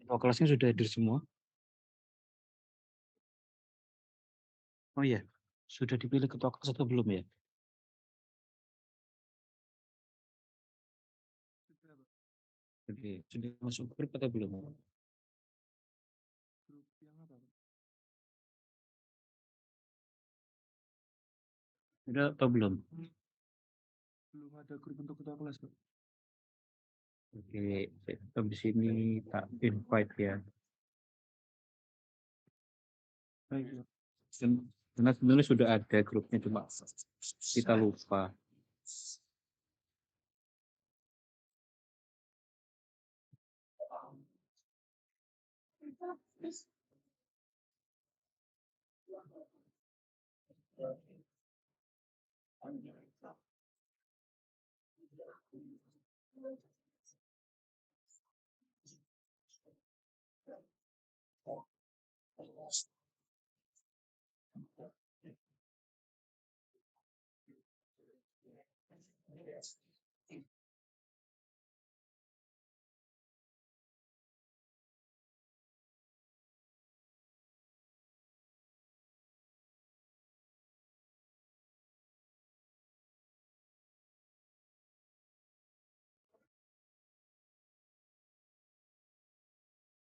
Ketua kelasnya sudah hadir semua? Oh iya, sudah dipilih ketua kelas atau belum ya? Oke, sudah masuk grup atau belum? Grup yang apa? Sudah atau belum? Belum ada grup untuk ketua kelas, Pak. Oke, habis ini tak invite ya. Baik, Pak. Karena sebenarnya sudah ada grupnya, cuma kita lupa.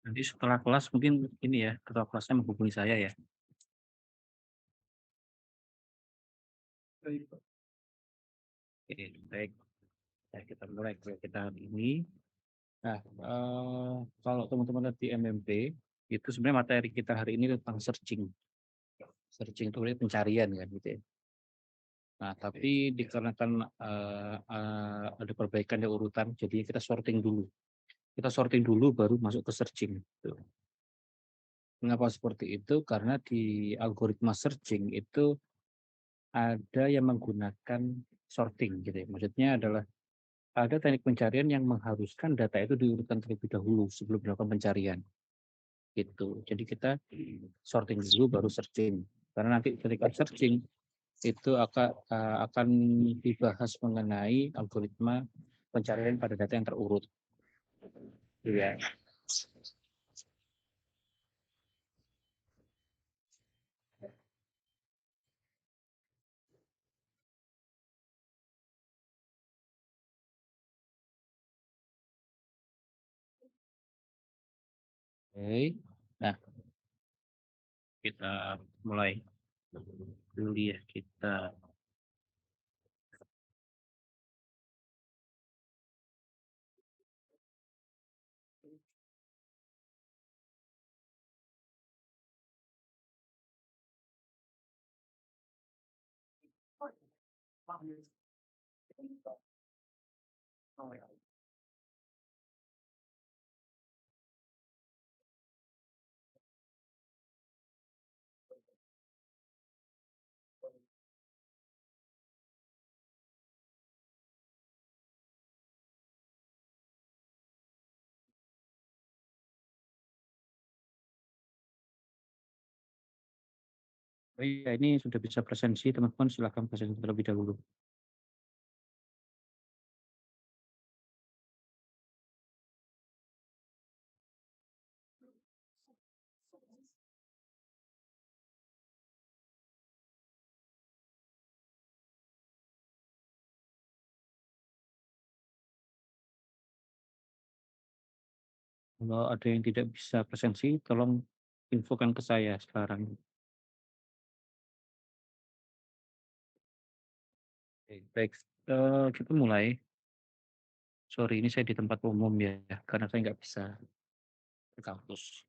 Nanti setelah kelas mungkin ini ya, ketua kelasnya menghubungi saya ya. Baik, Pak. Oke, baik. Ya, kita mulai kuliah kita hari ini. Nah, kalau teman-teman lihat di MMP, itu sebenarnya materi kita hari ini tentang searching. Searching itu sebenarnya pencarian kan gitu ya. Nah, tapi dikarenakan ada perbaikan di urutan, jadi kita sorting dulu. Kita sorting dulu baru masuk ke searching. Gitu. Mengapa seperti itu? Karena di algoritma searching itu ada yang menggunakan sorting gitu ya. Maksudnya adalah ada teknik pencarian yang mengharuskan data itu diurutkan terlebih dahulu sebelum dilakukan pencarian. Gitu. Jadi kita sorting dulu baru searching. Karena nanti ketika searching itu akan dibahas mengenai algoritma pencarian pada data yang terurut. Iya. Oke. Nah, kita mulai dulu ya. Kita oh iya, ini sudah bisa presensi, teman-teman silakan presensi terlebih dahulu. Kalau ada yang tidak bisa presensi, tolong infokan ke saya sekarang. Oke, baik, kita mulai. Sorry, ini saya di tempat umum ya, karena saya nggak bisa ke kampus.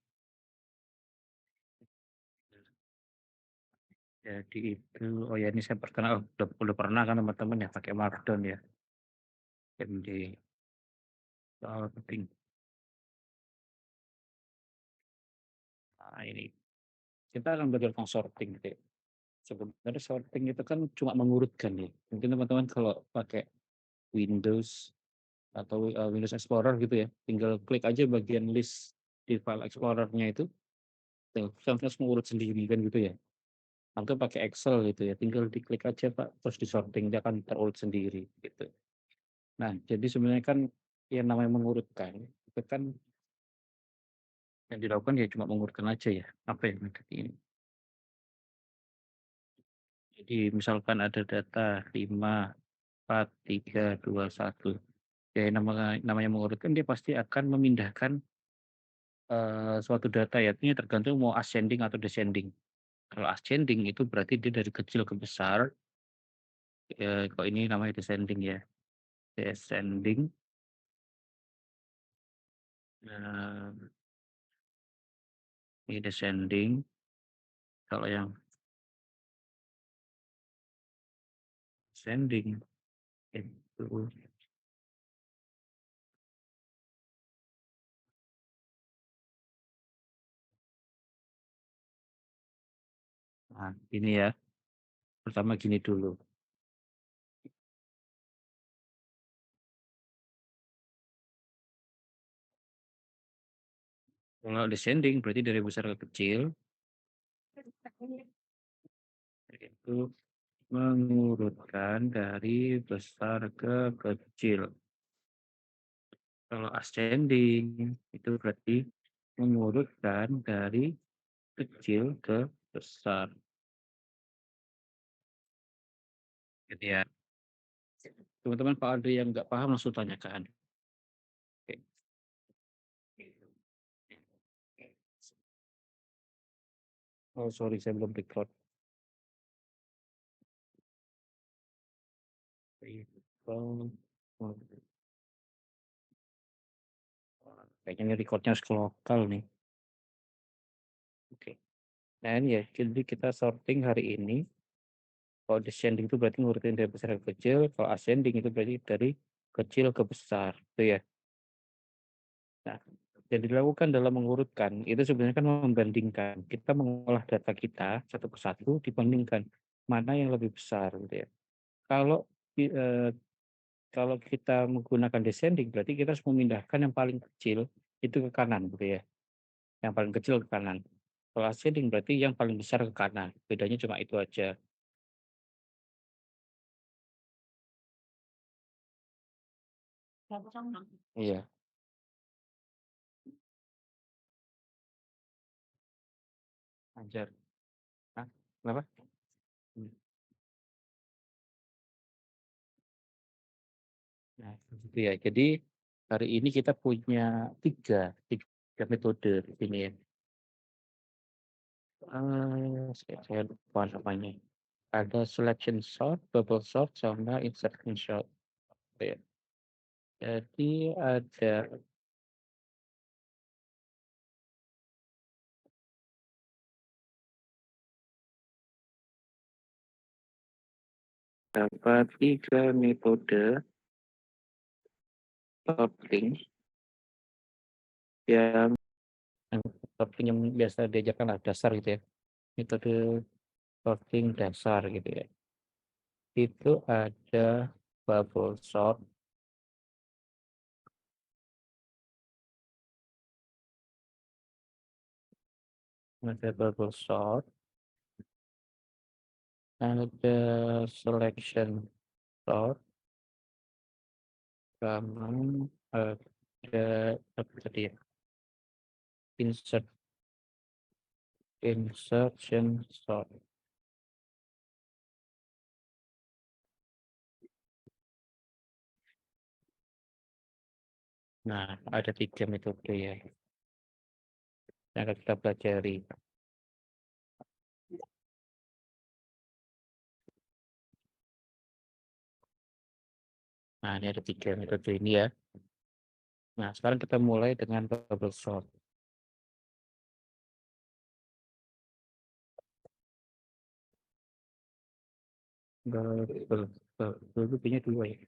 Jadi itu, oh ya ini saya perkenal, udah pernah kan teman-teman ya pakai Markdown ya, MD soal penting. Nah ini kita akan belajar tentang sorting gitu ya. Sebenarnya sorting itu kan cuma mengurutkan ya. Mungkin teman-teman kalau pakai Windows atau Windows Explorer gitu ya, tinggal klik aja bagian list di file Explorer-nya itu, terus mengurut sendiri kan gitu ya. Atau pakai Excel gitu ya, tinggal diklik aja Pak, terus disorting dia akan terurut sendiri gitu. Nah, jadi sebenarnya kan yang namanya mengurutkan itu kan Yang dilakukan ya cuma mengurutkan aja ya, apa yang ada di ini. Jadi misalkan ada data 5, 4, 3, 2, 1. Ya namanya mengurutkan dia pasti akan memindahkan, suatu data ya, ini tergantung mau ascending atau descending. Kalau ascending itu berarti dia dari kecil ke besar, kalau ini namanya descending ya, descending, eee, ini descending, kalau yang ascending itu nah ini ya, pertama gini dulu. Kalau descending berarti dari besar ke kecil, itu mengurutkan dari besar ke kecil. Kalau ascending itu berarti mengurutkan dari kecil ke besar, gitu ya. Teman-teman kalau ada yang nggak paham langsung tanyakan. Oke. Oh sorry saya belum record. Oh, kayaknya ini recordnya harus ke lokal nih. Oke. Nah ini ya, jadi kita sorting hari ini. Kalau descending itu berarti ngurutin dari besar ke kecil, kalau ascending itu berarti dari kecil ke besar, itu ya. Nah, yang dilakukan dalam mengurutkan itu sebenarnya kan membandingkan. Kita mengolah data kita satu persatu dibandingkan mana yang lebih besar gitu ya. Kalau kalau kita menggunakan descending berarti kita harus memindahkan yang paling kecil itu ke kanan gitu ya. Yang paling kecil ke kanan. Kalau ascending berarti yang paling besar ke kanan. Bedanya cuma itu aja. Iya, ajar. Hah? Kenapa? Hmm. Nah, gitu ya. Jadi hari ini kita punya tiga metode di sini ya. Saya lupa namanya. Ada selection sort, bubble sort, sama insertion sort. Ya. Jadi ada dapat tiga metode sorting yang sorting yang biasa diajarkan lah dasar gitu ya. Metode sorting dasar gitu ya. Itu ada bubble sort, ada bubble sort, ada selection sort, sama ada apa tadi ya? Insert insertion sort. Nah, ada tiga metode ya yang akan kita pelajari. Nah, ini ada tiga metode ini ya. Nah, sekarang kita mulai dengan bubble sort. Bubble punya dua ya.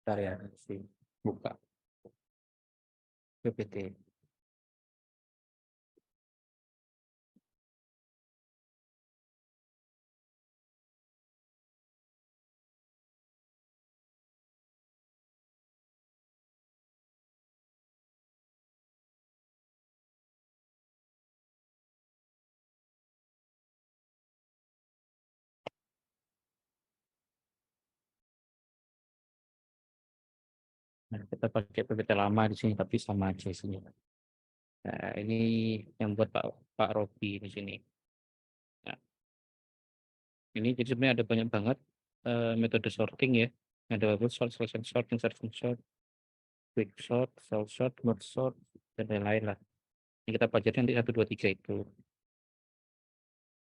Bentar ya, buka PPT. Nah, kita pakai PPT lama di sini, tapi sama aja isinya. Nah, ini yang buat Pak Robi di sini. Nah, ini jadi sebenarnya ada banyak banget metode sorting ya. Ada bubble sort, selection sort, insertion sort, quick sort, cell sort, merge sort, dan lain-lain lah. Ini kita pelajari nanti 1, 2, 3 itu.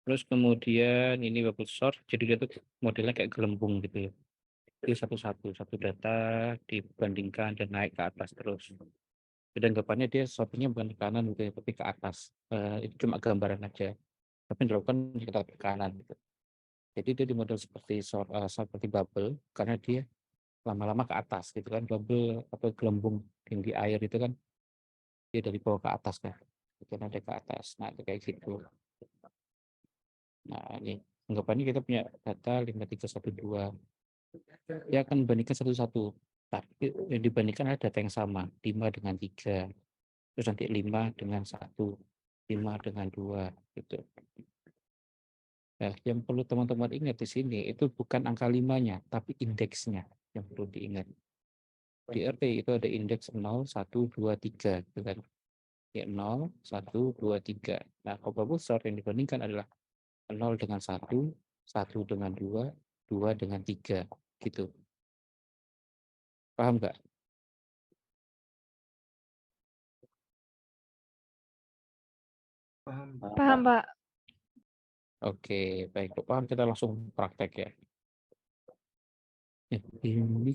Terus kemudian ini bubble sort, jadi dia tuh modelnya kayak gelembung gitu ya. Jadi satu data dibandingkan dan naik ke atas terus. Dan anggapannya dia sortingnya bukan ke kanan gitu ya, tapi ke atas. Itu cuma gambaran aja. Tapi dilakukan kita ke kanan gitu. Jadi dia di model seperti bubble karena dia lama-lama ke atas gitu kan, bubble atau gelembung tinggi air itu kan dia dari bawah ke atas kan. Itu ada ke atas. Nah, itu kayak gitu. Nah, ini anggapannya kita punya data 5312. Dia akan membandingkan satu-satu. Tapi yang dibandingkan ada data yang sama, 5 dengan 3. Terus nanti 5 dengan 1, 5 dengan 2 gitu. Nah, yang perlu teman-teman ingat di sini itu bukan angka 5-nya, tapi indeksnya yang perlu diingat. Di RT itu ada indeks 0, 1, 2, 3 gitu kan. Ya, 0, 1, 2, 3. Nah, probable sort yang dibandingkan adalah 0 dengan 1, 1 dengan 2, 2 dengan 3 gitu. Paham nggak? Paham. Paham, Pak. Oke, baik. Paham, kita langsung praktek ya. Ini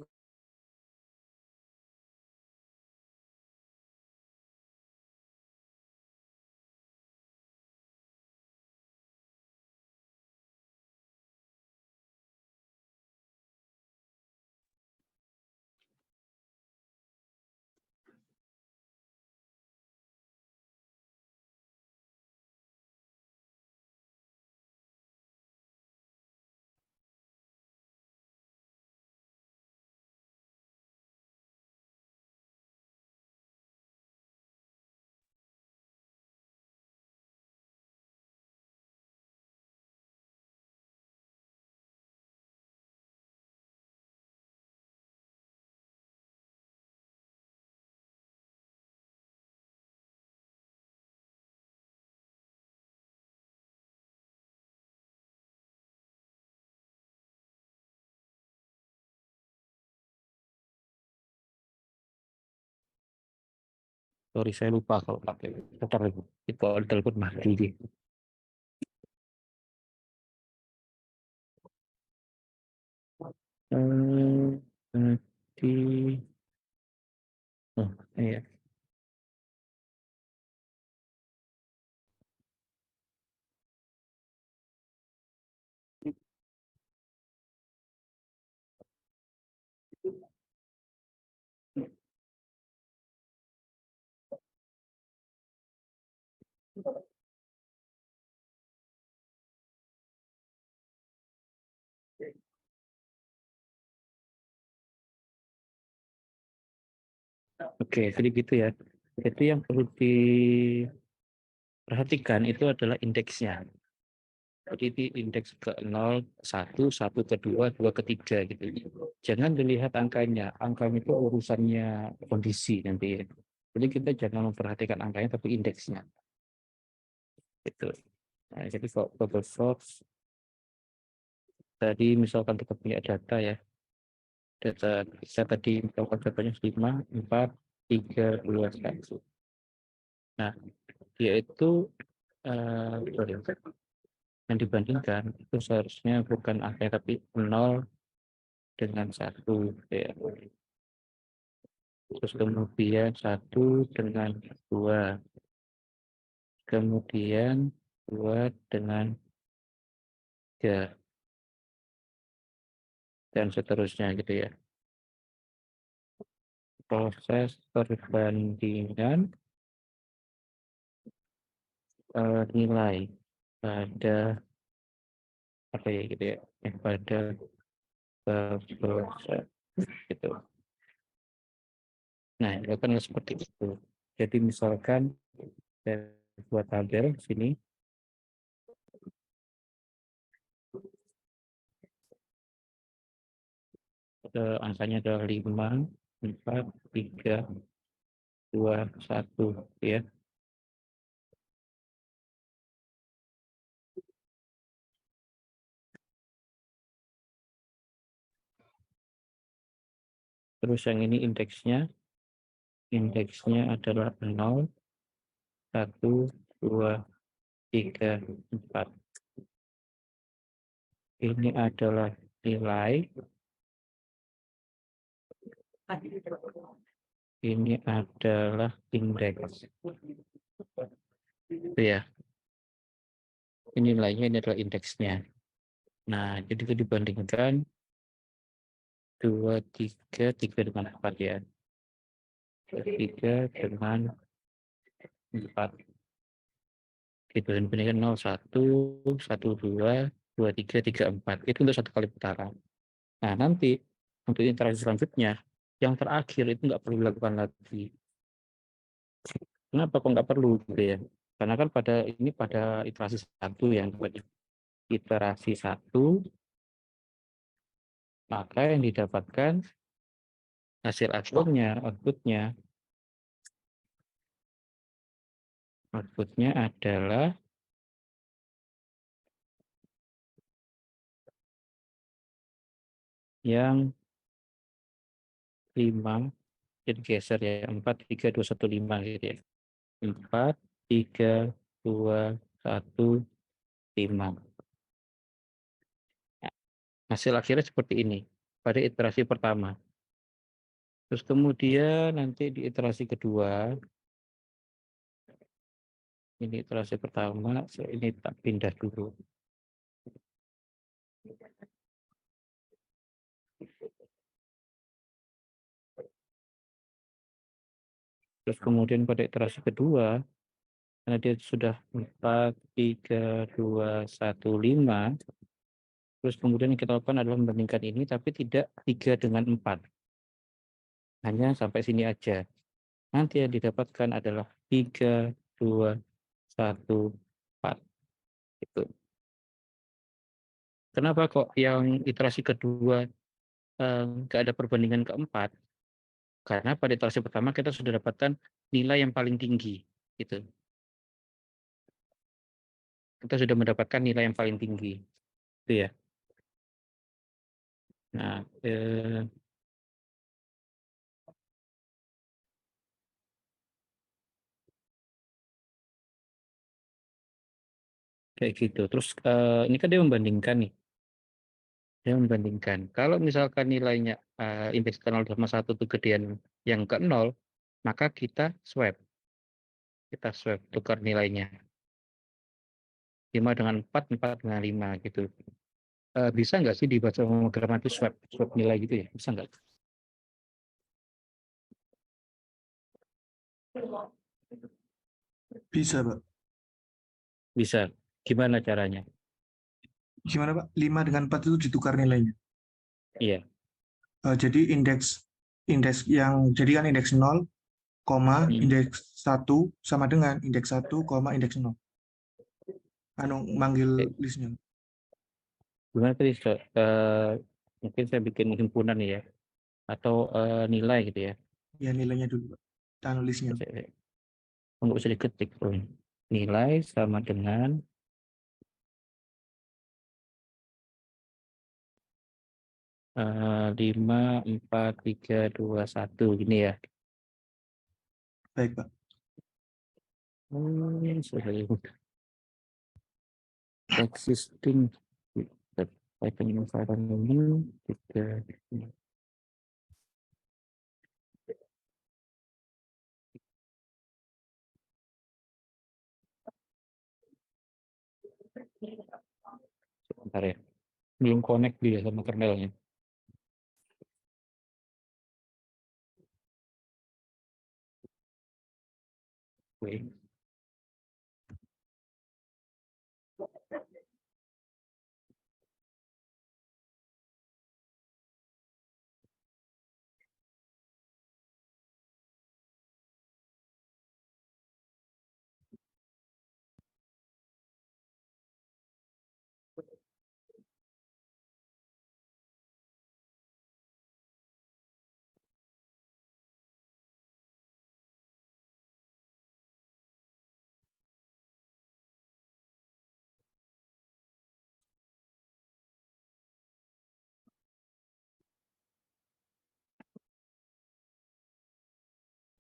sorry, saya lupa kalau pakai. Bentar lagi. Itu telepon mati dia. Nanti. Oh, iya. Oke, jadi gitu ya. Jadi yang perlu diperhatikan itu adalah indeksnya. Jadi di indeks ke 0, 1, 1 ke 2, 2 ke 3 gitu. Jangan dilihat angkanya. Angkanya itu urusannya kondisi nanti. Jadi kita jangan memperhatikan angkanya tapi indeksnya. Gitu. Nah, jadi kalau bubble sort tadi misalkan kita punya data ya. Data kita tadi misalkan datanya 5, 4, 3, 2, 1. Nah, dia itu sorry, yang dibandingkan itu seharusnya bukan angka tapi 0 dengan 1 ya. Terus kemudian 1 dengan 2, kemudian 2 dengan 3 dan seterusnya gitu ya. proses perbandingan nilai pada apa ya gitu ya, pada proses gitu. Nah, itu kan seperti itu. Jadi misalkan saya buat tabel sini, angkanya adalah 5, 4, 3, 2, 1 ya. Terus yang ini indeksnya adalah 0, 1, 2, 3, 4. Ini adalah nilai, ini adalah indeks. Itu ya. Ini nilainya, ini adalah indeksnya. Nah, jadi itu dibandingkan 2, 3 dengan 4 ya. 3 dengan 4. Gitu, dan dibandingkan 0, 1, 1, 2, 2, 3, 3, 4. Itu untuk satu kali putaran. Nah, nanti untuk interaksi selanjutnya, yang terakhir itu nggak perlu dilakukan lagi. Kenapa kok nggak perlu gitu ya? Karena kan pada iterasi 1 yang iterasi 1, maka yang didapatkan hasil outputnya adalah yang 5, jadi geser ya, 4, 3, 2, 1, 5 gitu ya. 4, 3, 2, 1, 5. Hasil akhirnya seperti ini pada iterasi pertama. Terus kemudian nanti di iterasi kedua, ini iterasi pertama, ini tak pindah dulu. Terus kemudian pada iterasi kedua, karena dia sudah 4, 3, 2, 1, 5, terus kemudian yang kita lakukan adalah membandingkan ini, tapi tidak 3 dengan 4. Hanya sampai sini aja. Nanti yang didapatkan adalah 3, 2, 1, 4. Gitu. Kenapa kok yang iterasi kedua nggak ada perbandingan keempat? Karena pada iterasi pertama kita sudah dapatkan nilai yang paling tinggi. Gitu. Kita sudah mendapatkan nilai yang paling tinggi. Itu ya. Nah, kayak gitu. Terus ini kan dia membandingkan nih. Dia membandingkan. Kalau misalkan nilainya indeks ke 0,1 itu gedean yang ke 0, maka kita swap. Kita swap, tukar nilainya. 5 dengan 4, 4 dengan 5 gitu. Bisa nggak sih dibaca homogram itu swap nilai gitu ya? Bisa nggak? Bisa, Pak. Bisa. Gimana caranya? Gimana, Pak? 5 dengan 4 itu ditukar nilainya. Iya. Jadi indeks yang jadi kan indeks 0, indeks 1 sama dengan indeks 1, indeks 0. Manggil Oke. listnya. Gimana tadi? Mungkin saya bikin himpunan ya, atau nilai gitu ya. Ya, nilainya dulu, Pak. Listnya. Nggak usah diketik. Nilai sama dengan 5, 4, 3, 2, 1 gini ya. Baik, Pak. Existing environment 3. Sebentar ya. Belum connect dia sama kernelnya. Oke.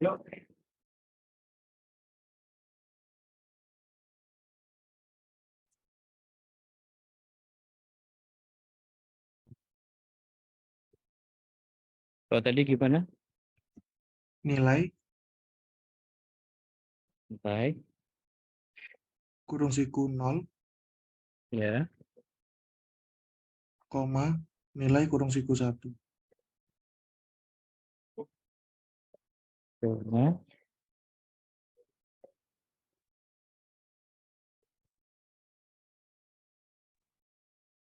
Yuk. Kalau tadi gimana? Nilai Baik, kurung siku 0, ya. koma, nilai kurung siku 1. Koma.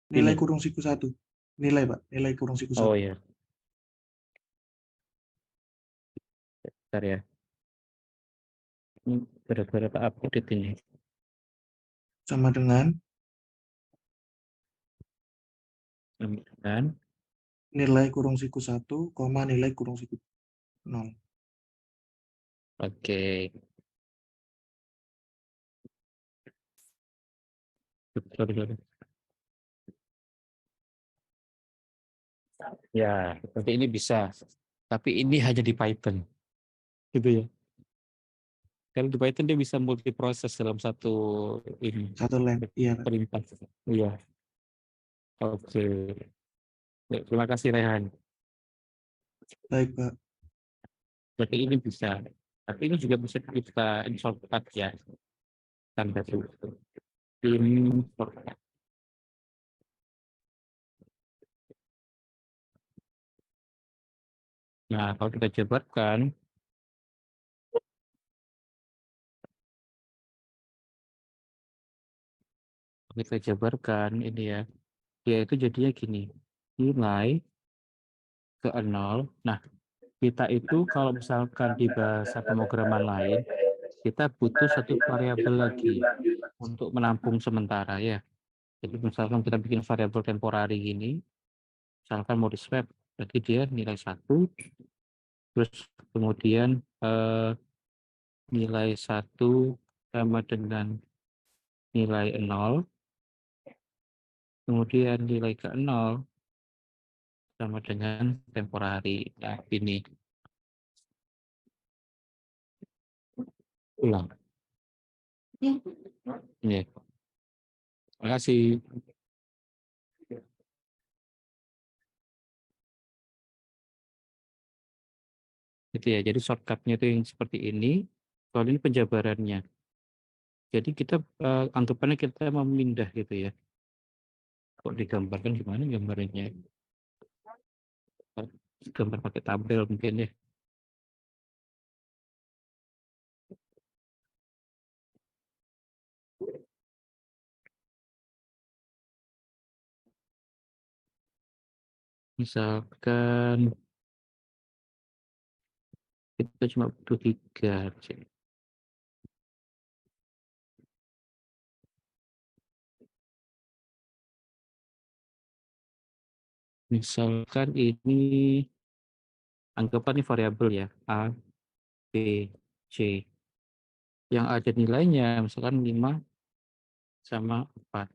Nilai Ini. kurung siku 1. Nilai, Pak. Nilai kurung siku 1. Oh ya, bentar ya. Ini beberapa update ini. Sama dengan Kemudian, nilai kurung siku 1, koma, nilai kurung siku 0. oke. Sorry, sorry. Ya, seperti ini bisa. Tapi ini hanya di Python. Gitu ya. Kalau di Python dia bisa multiproses dalam satu ini Satu line. Iya, Pak. perintah. Iya. Oke. Ya, terima kasih Rehan. Baik, Pak. Berarti ini bisa. Tapi ini juga bisa kita shortcut ya. Tanda itu. Ini shortcut. Nah, kalau kita jabarkan, ini ya, dia itu jadinya gini. Nilai ke 0. Nah, kita itu kalau misalkan di bahasa pemrograman lain, kita butuh satu variabel lagi untuk menampung sementara ya. Jadi misalkan kita bikin variabel temporary gini, misalkan mau di swap, berarti dia nilai 1, terus kemudian nilai 1 sama dengan nilai 0, kemudian nilai ke 0 sama dengan temporary. Nah, ini ulang. Ini. Terima kasih. Gitu ya. Jadi shortcut-nya itu yang seperti ini. Kalau ini penjabarannya. Jadi kita anggapannya kita mau memindah gitu ya. Kok digambarkan gimana gambarnya? Gambar pakai tabel mungkin ya. Misalkan kita cuma butuh 3. Misalkan ini anggapan ini variabel ya, A, B, C. Yang ada nilainya misalkan 5 sama 4.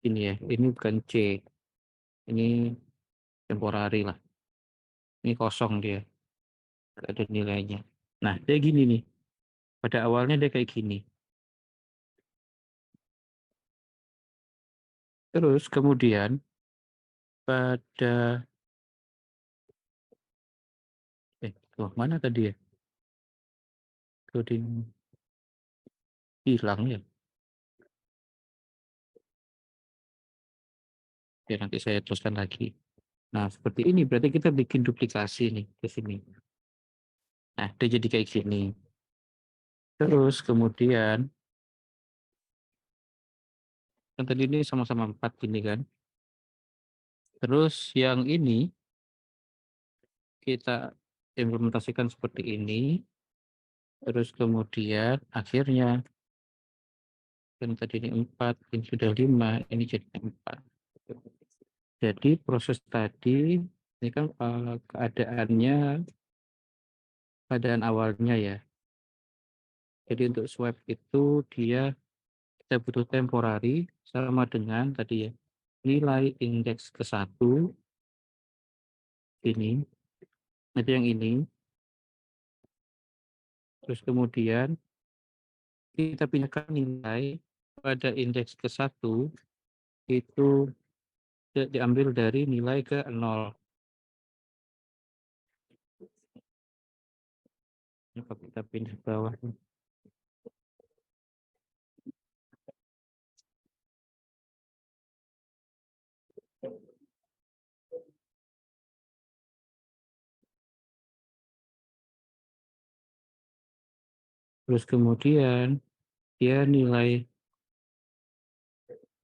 Ini ya, ini bukan C. Ini temporary lah. Ini kosong dia, nggak ada nilainya. Nah, dia gini nih. Pada awalnya dia kayak gini. Terus kemudian pada mana tadi ya? Coding hilang ya. Ya nanti saya teruskan lagi. Nah, seperti ini berarti kita bikin duplikasi nih ke sini. Nah, dia jadi kayak gini. Terus kemudian, kan tadi ini sama-sama 4 gini kan. Terus yang ini kita implementasikan seperti ini. Terus kemudian akhirnya, kan tadi ini 4, ini sudah 5, ini jadi 4. Jadi proses tadi, ini kan keadaannya, keadaan awalnya ya. Jadi untuk swab itu dia kita butuh temporary sama dengan tadi ya, nilai indeks ke-1 ini, itu yang ini. Terus kemudian kita pindahkan nilai pada indeks ke-1 itu diambil dari nilai ke 0. Coba kita pindah ke bawah. Terus kemudian dia nilai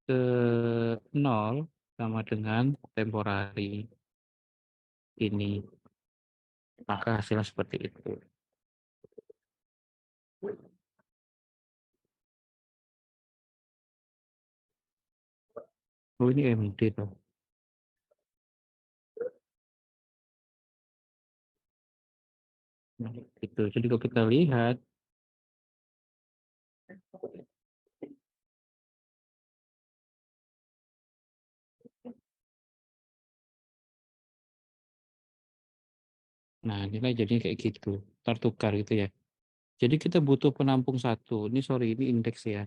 ke 0 sama dengan temporary ini. Maka hasilnya seperti itu. Oh, ini MD tuh. Nah, gitu. Jadi kalau kita lihat, nah nilai jadinya kayak gitu, tertukar gitu ya. Jadi kita butuh penampung 1. Ini sorry, ini indeks ya.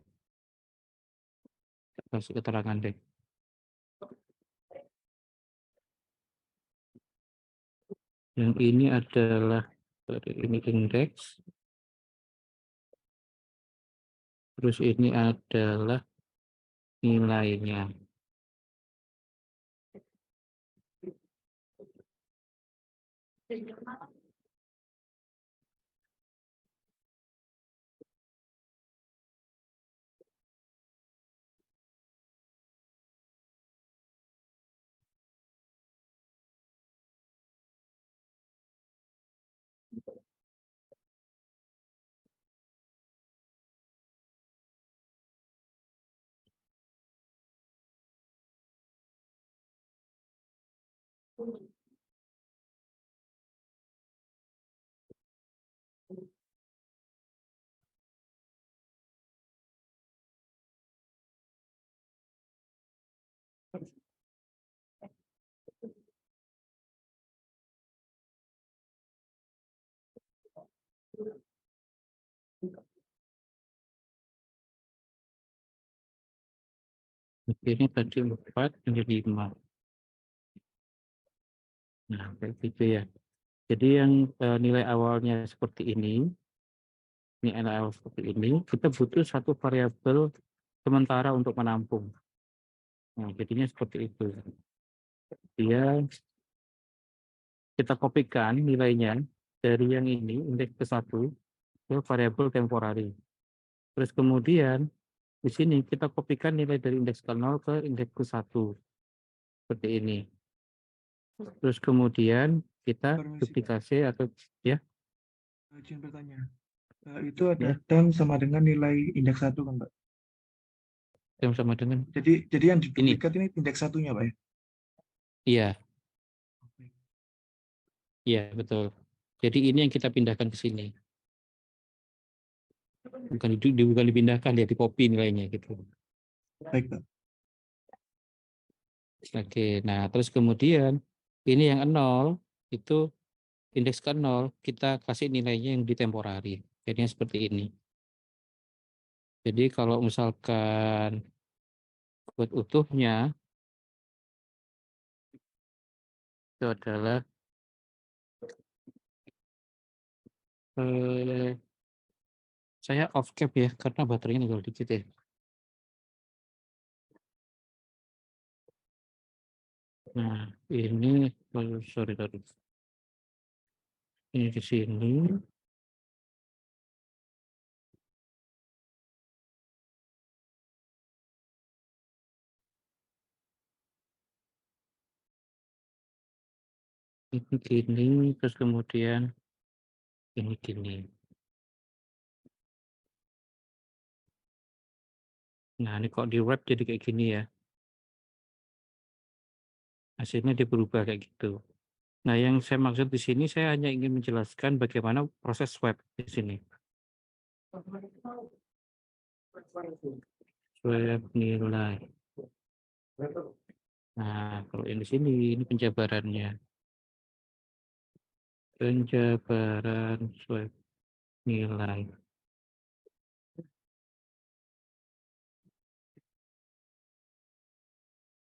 Kasih keterangan deh. Yang ini adalah, ini indeks. Terus ini adalah nilainya. Ini tadi 4, ini 5. Nah, kayak gitu ya. Jadi yang nilai awalnya seperti ini nilai awal seperti ini, kita butuh satu variabel sementara untuk menampung. Nah, jadinya seperti itu. Dia kita kopikan nilainya dari yang ini, indeks ke-1, ke variabel temporary. Terus kemudian di sini kita kopikan nilai dari indeks ke-0 ke indeks ke-1. Seperti ini. Terus kemudian kita Permisi, Kak. duplikasi atau ya, Izin bertanya. Itu ada ya, tem sama dengan nilai indeks 1 kan, Pak? yang sama dengan Jadi yang ini. diduplikat ini indeks 1-nya, Pak ya? Iya, Oke. iya betul. Jadi ini yang kita pindahkan ke sini. Bukan dipindahkan, ya di copy nilainya gitu. Baik, Pak. Oke, nah terus kemudian ini yang 0 itu indeks ke 0 kita kasih nilainya yang di temporary. Jadinya seperti ini. Jadi kalau misalkan buat utuhnya itu adalah saya off cap ya karena baterainya tinggal dikit ya. Nah ini sorry, ini di sini. ini gini, terus kemudian ini gini. Nah, ini kok di wrap jadi kayak gini ya. Hasilnya dia berubah kayak gitu. Nah, yang saya maksud di sini saya hanya ingin menjelaskan bagaimana proses swab di sini. Swab nilai. Nah, kalau yang di sini ini penjabarannya. Penjabaran swab nilai.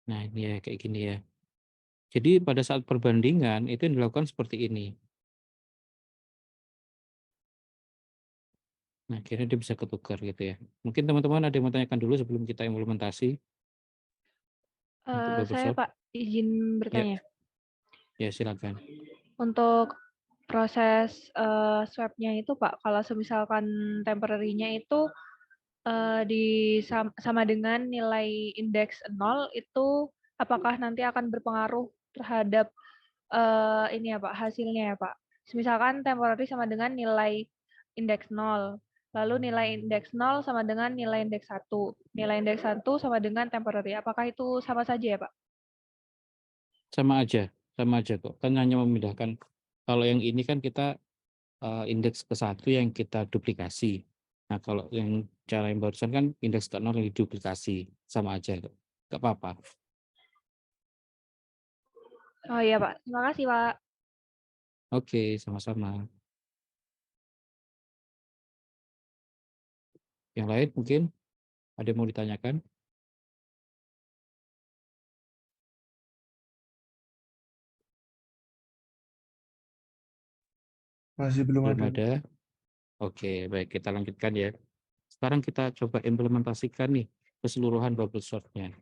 Nah, ini ya kayak gini ya. Jadi pada saat perbandingan itu yang dilakukan seperti ini. Nah, akhirnya dia bisa ketukar gitu ya. Mungkin teman-teman ada yang mau tanyakan dulu sebelum kita implementasi untuk bubble Saya swab? Pak izin Ya, bertanya. ya silakan. Untuk proses swab-nya itu Pak, kalau semisalkan temporary-nya itu sama dengan nilai indeks 0 itu apakah nanti akan berpengaruh terhadap ini ya Pak, hasilnya ya Pak. Misalkan temporary sama dengan nilai indeks 0. Lalu nilai indeks 0 sama dengan nilai indeks 1. Nilai indeks 1 sama dengan temporary. Apakah itu sama saja ya Pak? Sama aja kok. Kan hanya memindahkan. Kalau yang ini kan kita indeks ke 1 yang kita duplikasi. Nah, kalau yang cara yang barusan kan indeks ke 0 yang diduplikasi. Sama aja kok. Nggak apa-apa. Oh iya Pak, terima kasih Pak. Oke, sama-sama. Yang lain mungkin ada yang mau ditanyakan? Masih belum Belum ada. ada? Oke, baik kita lanjutkan ya. Sekarang kita coba implementasikan nih keseluruhan bubble sort-nya.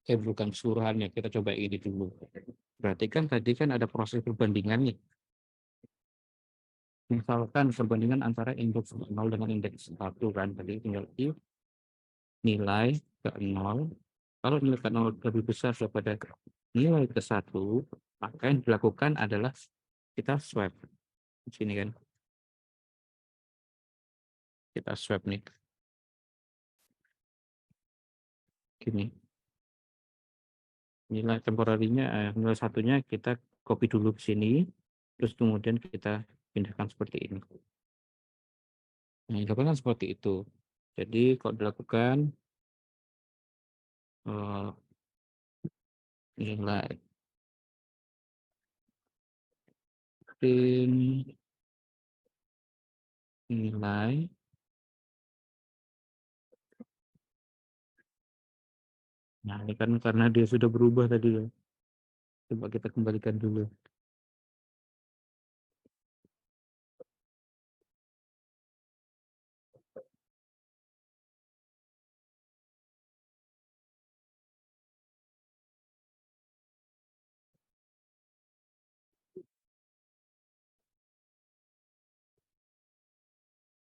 Bukan keseluruhannya, kita coba ini dulu. Berarti kan tadi kan ada proses perbandingan nih. Misalkan perbandingan antara indeks 0 dengan indeks 1 kan. Tadi tinggal nilai ke 0. Kalau nilai ke 0 lebih besar daripada nilai ke 1, maka yang dilakukan adalah kita swab. Di sini kan. Kita swab nih. Gini. Nilai temporarinya, nilai satunya kita copy dulu ke sini, terus kemudian kita pindahkan seperti ini. Nah, dilakukan seperti itu. Jadi kalau dilakukan nilai print nilai. Nah, ini kan karena dia sudah berubah tadi ya. Coba kita kembalikan dulu.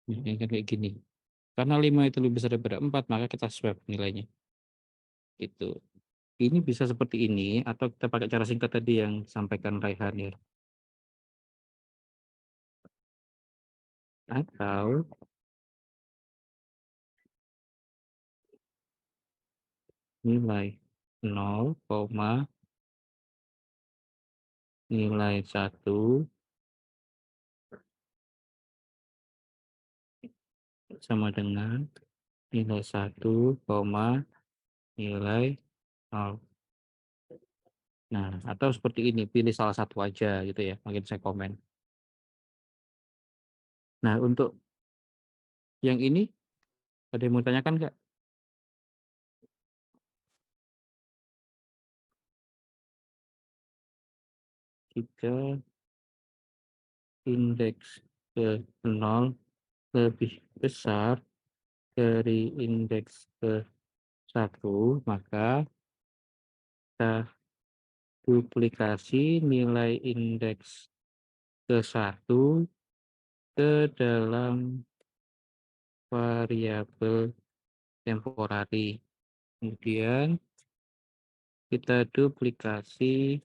Ini kan kayak gini. Karena 5 itu lebih besar daripada 4, maka kita swap nilainya. Itu. Ini bisa seperti ini, atau kita pakai cara singkat tadi yang sampaikan Raihan ya. Atau nilai 0, nilai 1 sama dengan nilai 1, nilai 0. Nah, atau seperti ini, pilih salah satu aja gitu ya, mungkin saya komen. Nah, untuk yang ini, ada yang mau tanyakan nggak? Jika indeks ke 0 lebih besar dari indeks ke 1, maka kita duplikasi nilai indeks ke 1 ke dalam variabel temporary. Kemudian kita duplikasi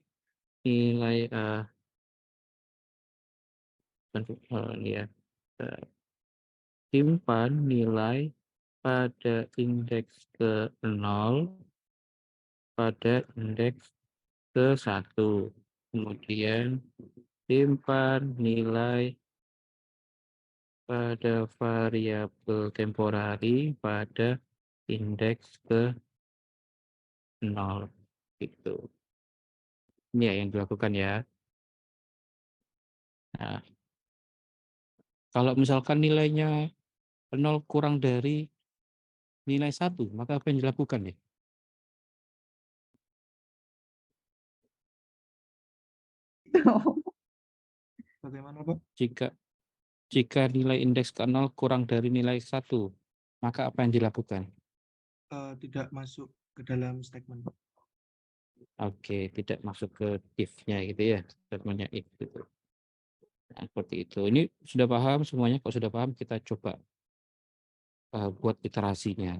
nilai ini ya, simpan nilai pada indeks ke 0 pada indeks ke 1. Kemudian simpan nilai pada variabel temporari pada indeks ke 0 gitu. Ini ya yang dilakukan ya. Nah, kalau misalkan nilainya 0 kurang dari nilai 1, maka apa yang dilakukan ya? Bagaimana, Pak? Jika nilai indeks ke 0 kurang dari nilai 1, maka apa yang dilakukan? Tidak masuk ke dalam statement, Pak. Oke, tidak masuk ke if-nya gitu ya, statementnya if gitu. Nah, seperti itu. Ini sudah paham semuanya? Kalau sudah paham, kita coba buat iterasinya.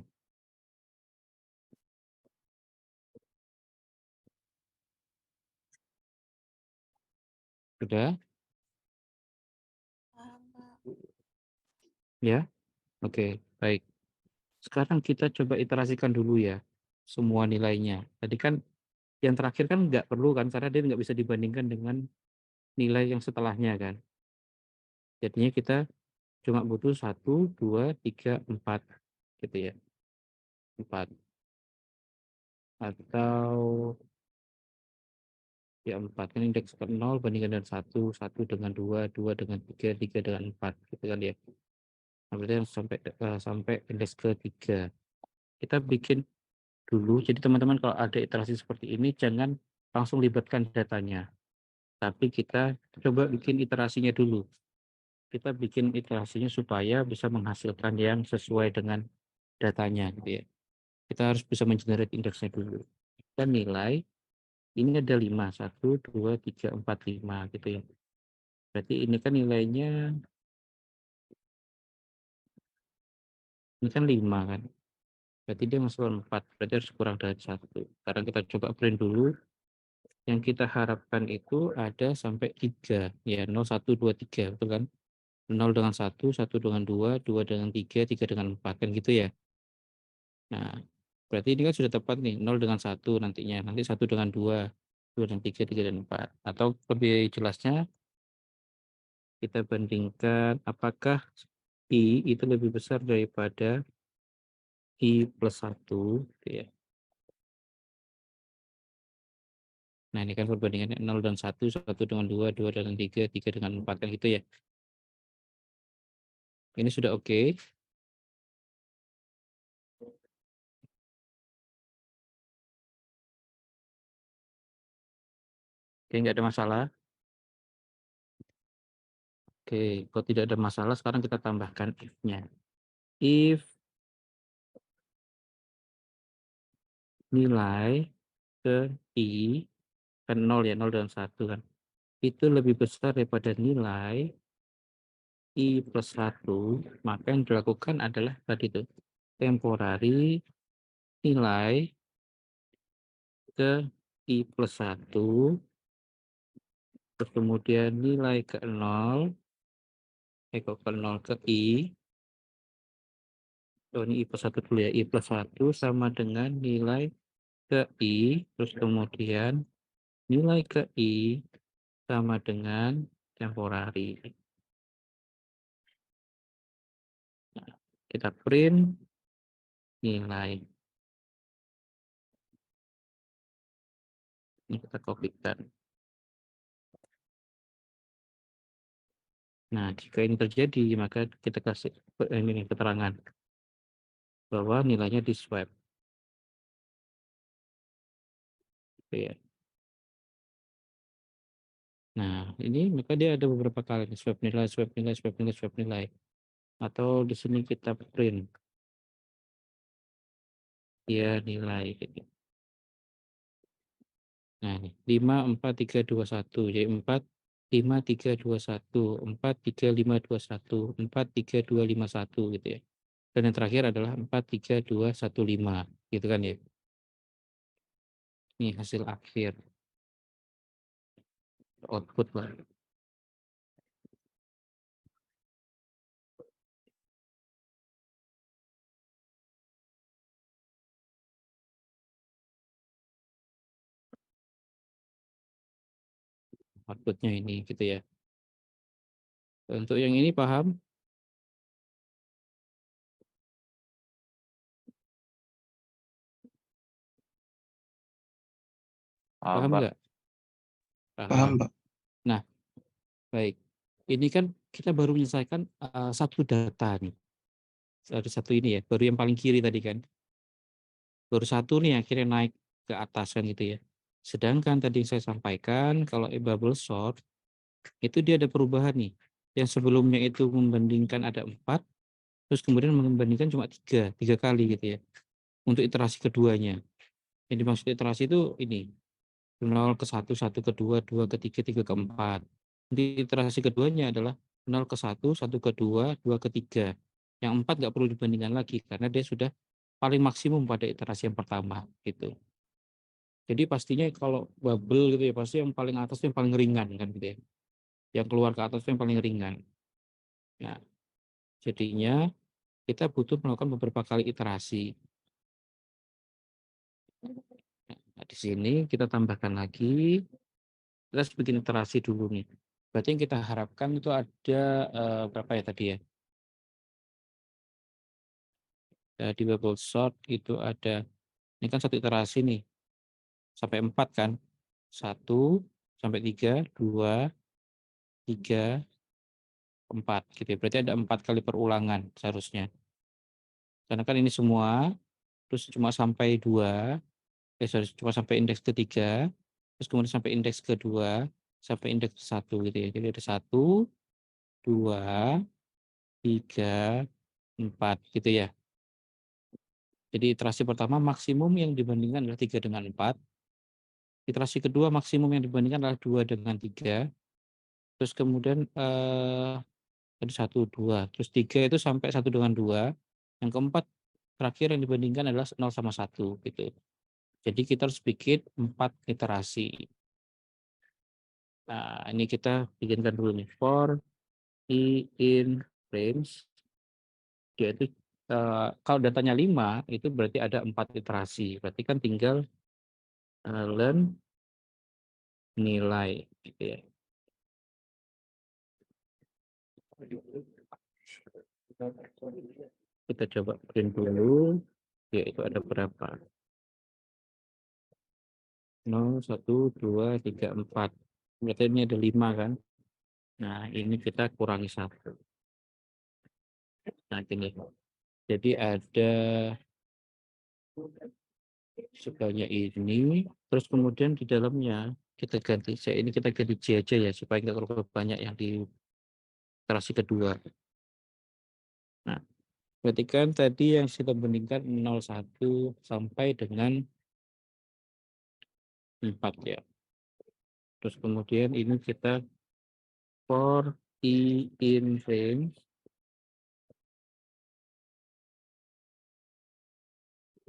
Sudah? Ya? Oke, baik. Sekarang kita coba iterasikan dulu ya, semua nilainya. Tadi kan yang terakhir kan nggak perlu kan, karena dia nggak bisa dibandingkan dengan nilai yang setelahnya kan. Jadinya kita cuma butuh 1, 2, 3, 4 gitu ya. 4 atau ya 4 kan indeks ke 0 bandingkan dengan 1, 1 dengan 2, 2 dengan 3, 3 dengan 4 gitu kan ya. Nah, berarti yang sampai indeks ke 3. Kita bikin dulu, jadi teman-teman kalau ada iterasi seperti ini jangan langsung libatkan datanya. Tapi kita coba bikin iterasinya dulu. Kita bikin iterasinya supaya bisa menghasilkan yang sesuai dengan datanya gitu ya. Kita harus bisa mengenerate indeksnya dulu. Dan nilai ini ada 5, 1, 2, 3, 4, 5 gitu ya. Berarti ini kan nilainya, ini kan 5 kan. Berarti dia masuk 4, berarti harus kurang dari 1. Sekarang kita coba print dulu. Yang kita harapkan itu ada sampai 3, ya 0, 1, 2, 3, betul kan? 0 dengan 1, 1 dengan 2, 2 dengan 3, 3 dengan 4, kan gitu ya. Nah, berarti ini kan sudah tepat nih, 0 dengan 1 nantinya, nanti 1 dengan 2, 2 dengan 3, 3 dan 4. Atau lebih jelasnya, kita bandingkan apakah I itu lebih besar daripada I plus 1, gitu ya. Nah, ini kan perbandingannya 0 dan 1, 1 dengan 2, 2 dengan 3, 3 dengan 4, kan gitu ya. Ini sudah oke. Oke, nggak ada masalah. Oke, kalau tidak ada masalah, sekarang kita tambahkan if-nya. If nilai ke I, kan 0 ya, 0 dan 1 kan. Itu lebih besar daripada nilai I plus 1, maka yang dilakukan adalah tadi itu, temporari nilai ke I plus 1, terus kemudian nilai ke 0, kok ke 0 ke I, oh ini I plus 1 dulu ya, I plus 1 sama dengan nilai ke I, terus kemudian nilai ke I sama dengan temporari. Nah, kita print nilai. Ini kita kopikan. Nah, jika ini terjadi, maka kita kasih ini keterangan bahwa nilainya di swap. Gitu ya. Nah, ini maka dia ada beberapa kali swap nilai, swap nilai, swap nilai, swap nilai. Atau di sini kita print ya nilai gitu. Nah, ini 5, 4, 3, 2, 1. Jadi 4, 5, 3, 2, 1. 4, 3, 5, 2, 1. 4, 3, 2, 5, 1 gitu ya. Dan yang terakhir adalah 4, 3, 2, 1, 5. Gitu kan ya. Ini hasil akhir. output lah. Outputnya ini gitu ya. Untuk yang ini paham? Paham nggak? Paham, Pak. Nah, baik. Ini kan kita baru menyelesaikan satu data nih. Ada satu ini ya, baru yang paling kiri tadi kan. Baru satu nih akhirnya naik ke atas kan gitu ya. Sedangkan tadi yang saya sampaikan kalau bubble sort itu dia ada perubahan nih. Yang sebelumnya itu membandingkan ada 4, terus kemudian membandingkan cuma 3 kali gitu ya. Untuk iterasi keduanya. Yang dimaksud iterasi itu ini 0 ke 1, 1 ke 2, 2 ke 3, 3 ke 4. Di iterasi keduanya adalah 0 ke 1, 1 ke 2, 2 ke 3. Yang 4 nggak perlu dibandingkan lagi karena dia sudah paling maksimum pada iterasi yang pertama gitu. Jadi pastinya kalau bubble gitu ya pasti yang paling atas itu yang paling ringan kan gitu ya. Yang keluar ke atas itu yang paling ringan. Nah, jadinya kita butuh melakukan beberapa kali iterasi. Nah, di sini kita tambahkan lagi, kita harus bikin iterasi dulu nih. Berarti yang kita harapkan itu ada berapa ya tadi ya? Di bubble sort itu ada, ini kan satu iterasi nih, sampai 4 kan? 1, sampai 3, 2, 3, 4 gitu ya. Berarti ada 4 kali perulangan seharusnya. Karena kan ini semua, terus cuma sampai 2, cuma sampai indeks ketiga, terus kemudian sampai indeks kedua, sampai indeks ke-1 gitu ya. Jadi ada 1, 2, 3, 4 gitu ya. Jadi iterasi pertama maksimum yang dibandingkan adalah 3 dengan 4. Iterasi kedua maksimum yang dibandingkan adalah 2 dengan 3. Terus kemudian tadi 1, 2, terus 3 itu sampai 1 dengan 2. Yang keempat terakhir yang dibandingkan adalah 0 sama 1 gitu. Jadi kita harus bikin 4 iterasi. Nah, ini kita bikinkan dulu nih for i in range. Dia itu kalau datanya 5 itu berarti ada 4 iterasi. Berarti kan tinggal learn nilai gitu ya. Kita coba print dulu, yaitu ada berapa? 0, 1, 2, 3, 4. Berarti ini ada 5 kan? Nah, ini kita kurangi 1. Nah, ini. Jadi ada sebanyak ini, terus kemudian di dalamnya kita ganti, ini kita ganti J aja ya, supaya nggak terlalu banyak yang di iterasi kedua. Nah, berarti kan tadi yang kita bandingkan 0,1 sampai dengan 4 ya. Terus kemudian ini kita for i in range.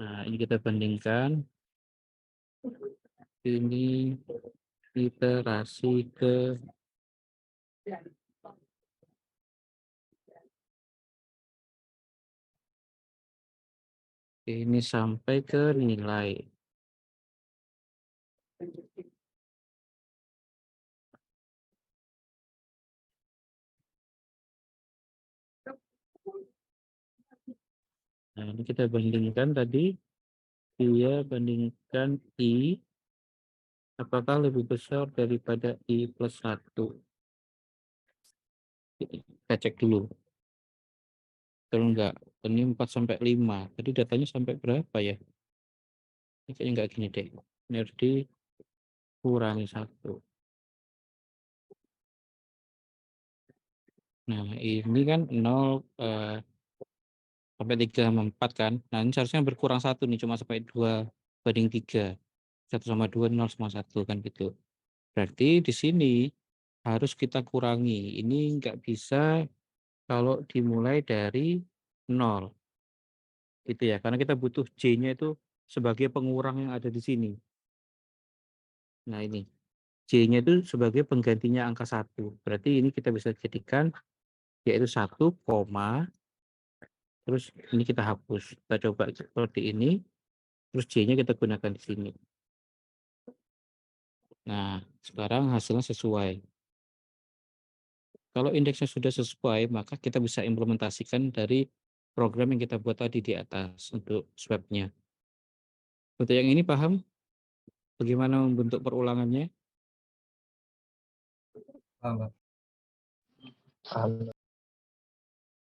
Nah, ini kita bandingkan. Ini iterasi ke ini sampai ke nilai. Nah, ini kita bandingkan tadi, dia bandingkan I, apakah lebih besar daripada I plus 1. Kita cek dulu. Kalau enggak, ini 4 sampai 5. Tadi datanya sampai berapa ya? Ini kayaknya enggak gini deh. Ini harus dikurangi 1. Nah, ini kan 0 sampai 3 sama 4 kan. Nah, ini seharusnya berkurang 1 nih, cuma sampai 2 banding 3. 1 sama 2, 0 sama 1 kan gitu. Berarti di sini harus kita kurangi. Ini enggak bisa kalau dimulai dari 0. Gitu ya, karena kita butuh J-nya itu sebagai pengurang yang ada di sini. Nah, ini. J-nya itu sebagai penggantinya angka 1. Berarti ini kita bisa jadikan yaitu 1, terus ini kita hapus. Kita coba seperti ini, terus J-nya kita gunakan di sini. Nah, sekarang hasilnya sesuai. Kalau indeksnya sudah sesuai, maka kita bisa implementasikan dari program yang kita buat tadi di atas untuk swab-nya. Untuk yang ini paham? Bagaimana membentuk perulangannya?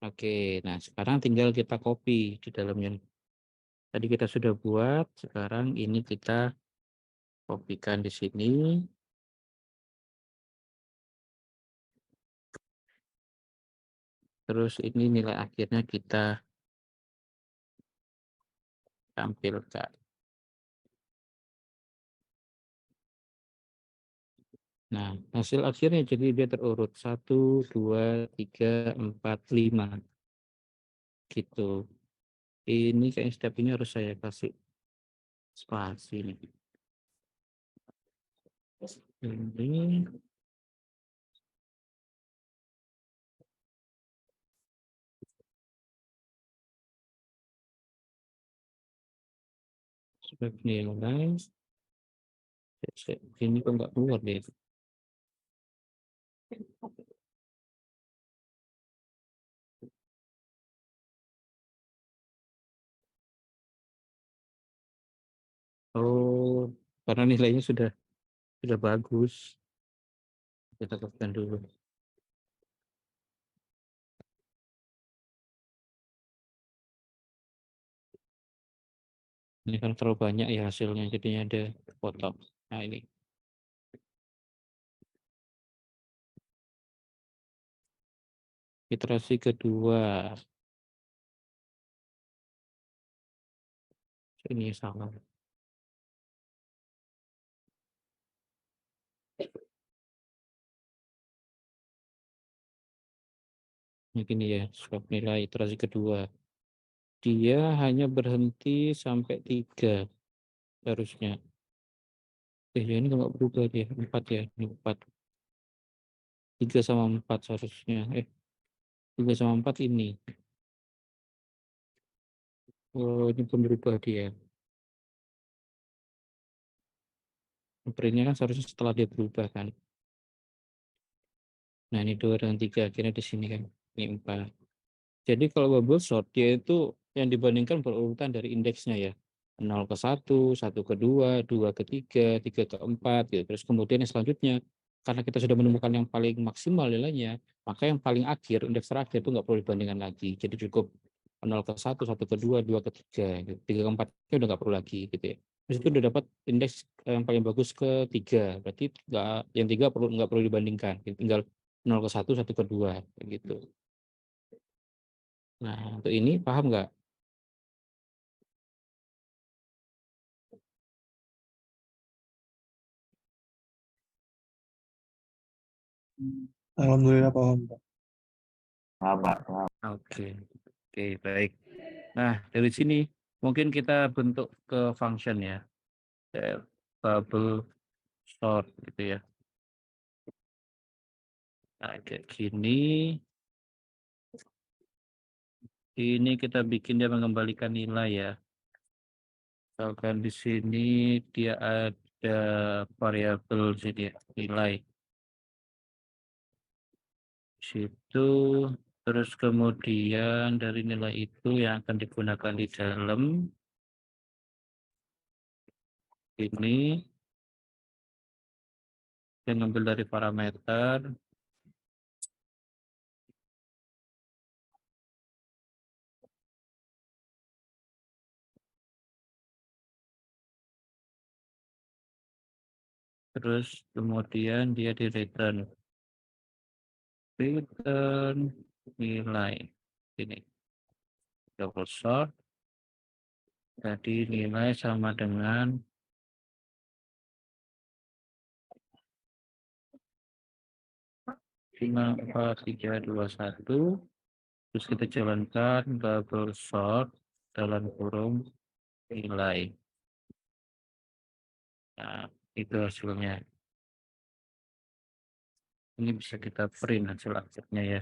Oke, nah sekarang tinggal kita copy di dalamnya. Tadi kita sudah buat, sekarang ini kita kopikan di sini. Terus ini nilai akhirnya kita tampilkan. Nah, hasil akhirnya jadi dia terurut 1, 2, 3, 4, 5. Gitu. Ini kayaknya step ini harus saya kasih spasi nih. Ini sebagai nilai. Ini kok nggak keluar deh. Oh, karena nilainya sudah bagus. Kita tekan dulu. Ini kan terlalu banyak ya hasilnya, jadinya ada potong. Nah ini. Iterasi kedua. Ini salah. Ini ya, swab nilai iterasi kedua. Dia hanya berhenti sampai 3 harusnya. Ya ini nggak berubah dia, 4 ya, ini 4. 3 sama 4 seharusnya. 3 sama 4 ini. Oh, ini pun berubah dia. Printnya kan seharusnya setelah dia berubah kan. Nah ini 2 dan 3 akhirnya di sini kan. Ini 4. Jadi kalau bubble sort dia itu yang dibandingkan berurutan dari indeksnya ya. 0 ke 1, 1 ke 2, 2 ke 3, 3 ke 4 gitu. Terus kemudian yang selanjutnya karena kita sudah menemukan yang paling maksimal nilainya, maka yang paling akhir, indeks terakhir itu nggak perlu dibandingkan lagi. Jadi cukup 0 ke 1, 1 ke 2, 2 ke 3, gitu. 3 ke 4 itu udah nggak perlu lagi gitu ya. Terus itu udah dapat indeks yang paling bagus ke 3. Berarti yang 3 nggak perlu dibandingkan. Tinggal 0 ke 1, 1 ke 2 gitu. Nah, untuk ini paham nggak? Alhamdulillah paham, Pak. Oke, oke baik. Nah, dari sini mungkin kita bentuk ke function ya, bubble sort gitu ya. Nah, kayak gini. Ini kita bikin dia mengembalikan nilai ya. Misalkan di sini dia ada variabel sini ya, nilai. Di situ terus kemudian dari nilai itu yang akan digunakan di dalam ini yang ngambil dari parameter terus kemudian dia di return nilai ini double sort jadi nilai sama dengan 5, 4, 3, 2, 1. Terus kita jalankan bubble sort dalam kurung nilai. Nah, itu hasilnya. Ini bisa kita print hasil akhirnya ya.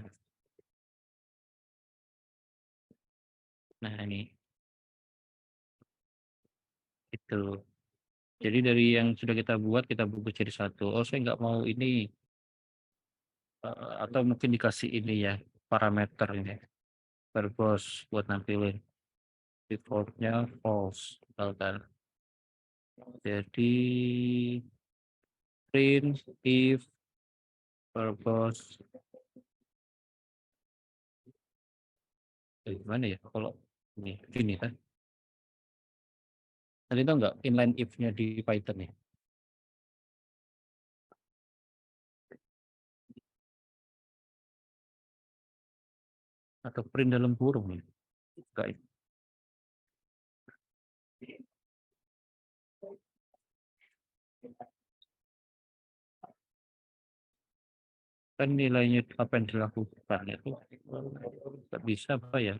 Nah ini itu. Jadi dari yang sudah kita buat kita bungkus jadi satu. Oh saya nggak mau ini atau mungkin dikasih ini ya parameter ini verbose buat nampilin defaultnya false misalkan. Jadi print if verbose gimana ya kalau ini kan tadi tahu nggak inline if-nya di Python ya. Atau print dalam kurung ya. Enggak ya. Kan nilainya apa yang dilakukan itu nggak bisa apa ya.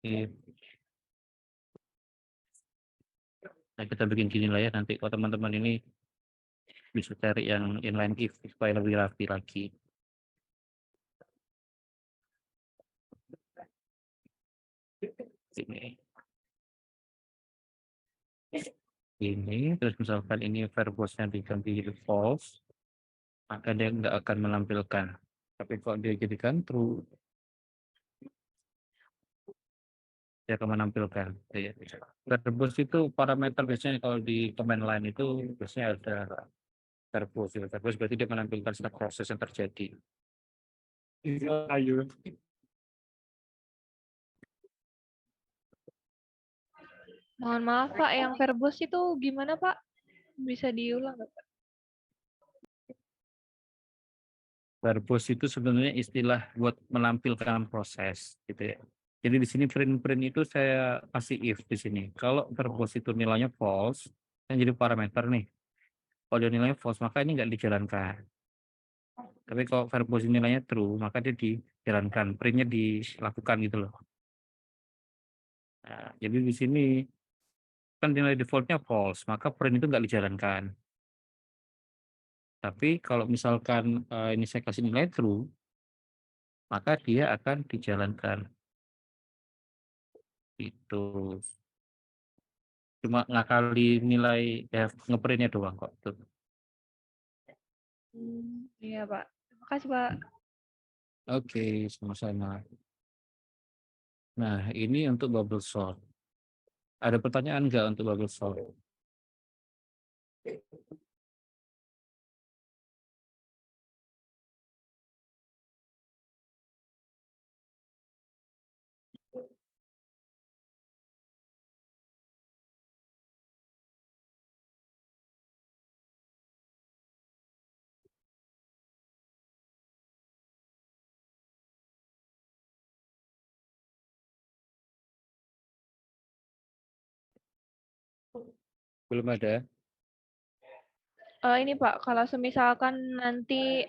If. Nah kita bikin gini lah ya nanti kalau teman-teman ini bisa cari yang inline if supaya lebih rapi lagi. Ini terus misalkan ini verbose-nya diganti jadi false, maka dia nggak akan menampilkan. Tapi kalau dia jadikan true, dia akan menampilkan. Verbose itu parameter biasanya kalau di command line itu biasanya ada verbose. Verbose berarti dia menampilkan setiap proses yang terjadi. Ayo. Mohon maaf Pak, yang verbose itu gimana Pak? Bisa diulang nggak Pak? Verbose itu sebenarnya istilah buat menampilkan proses, gitu ya. Jadi di sini print itu saya kasih if di sini. Kalau verbose itu nilainya false, yang jadi parameter nih. Kalau dia nilainya false, maka ini nggak dijalankan. Tapi kalau verbose nilainya true, maka dia dijalankan. Printnya dilakukan gitu loh. Nah, jadi di sini kan nilai defaultnya false, maka print itu nggak dijalankan. Tapi kalau misalkan ini saya kasih nilai true, maka dia akan dijalankan. Itu cuma ngakali nilai ya ngeprintnya doang kok. Tuh. Iya Pak. Terima kasih Pak. Oke, sama-sama. Nah, ini untuk bubble sort. Ada pertanyaan nggak untuk bubble sort? Belum ada? Ini Pak, kalau semisalkan nanti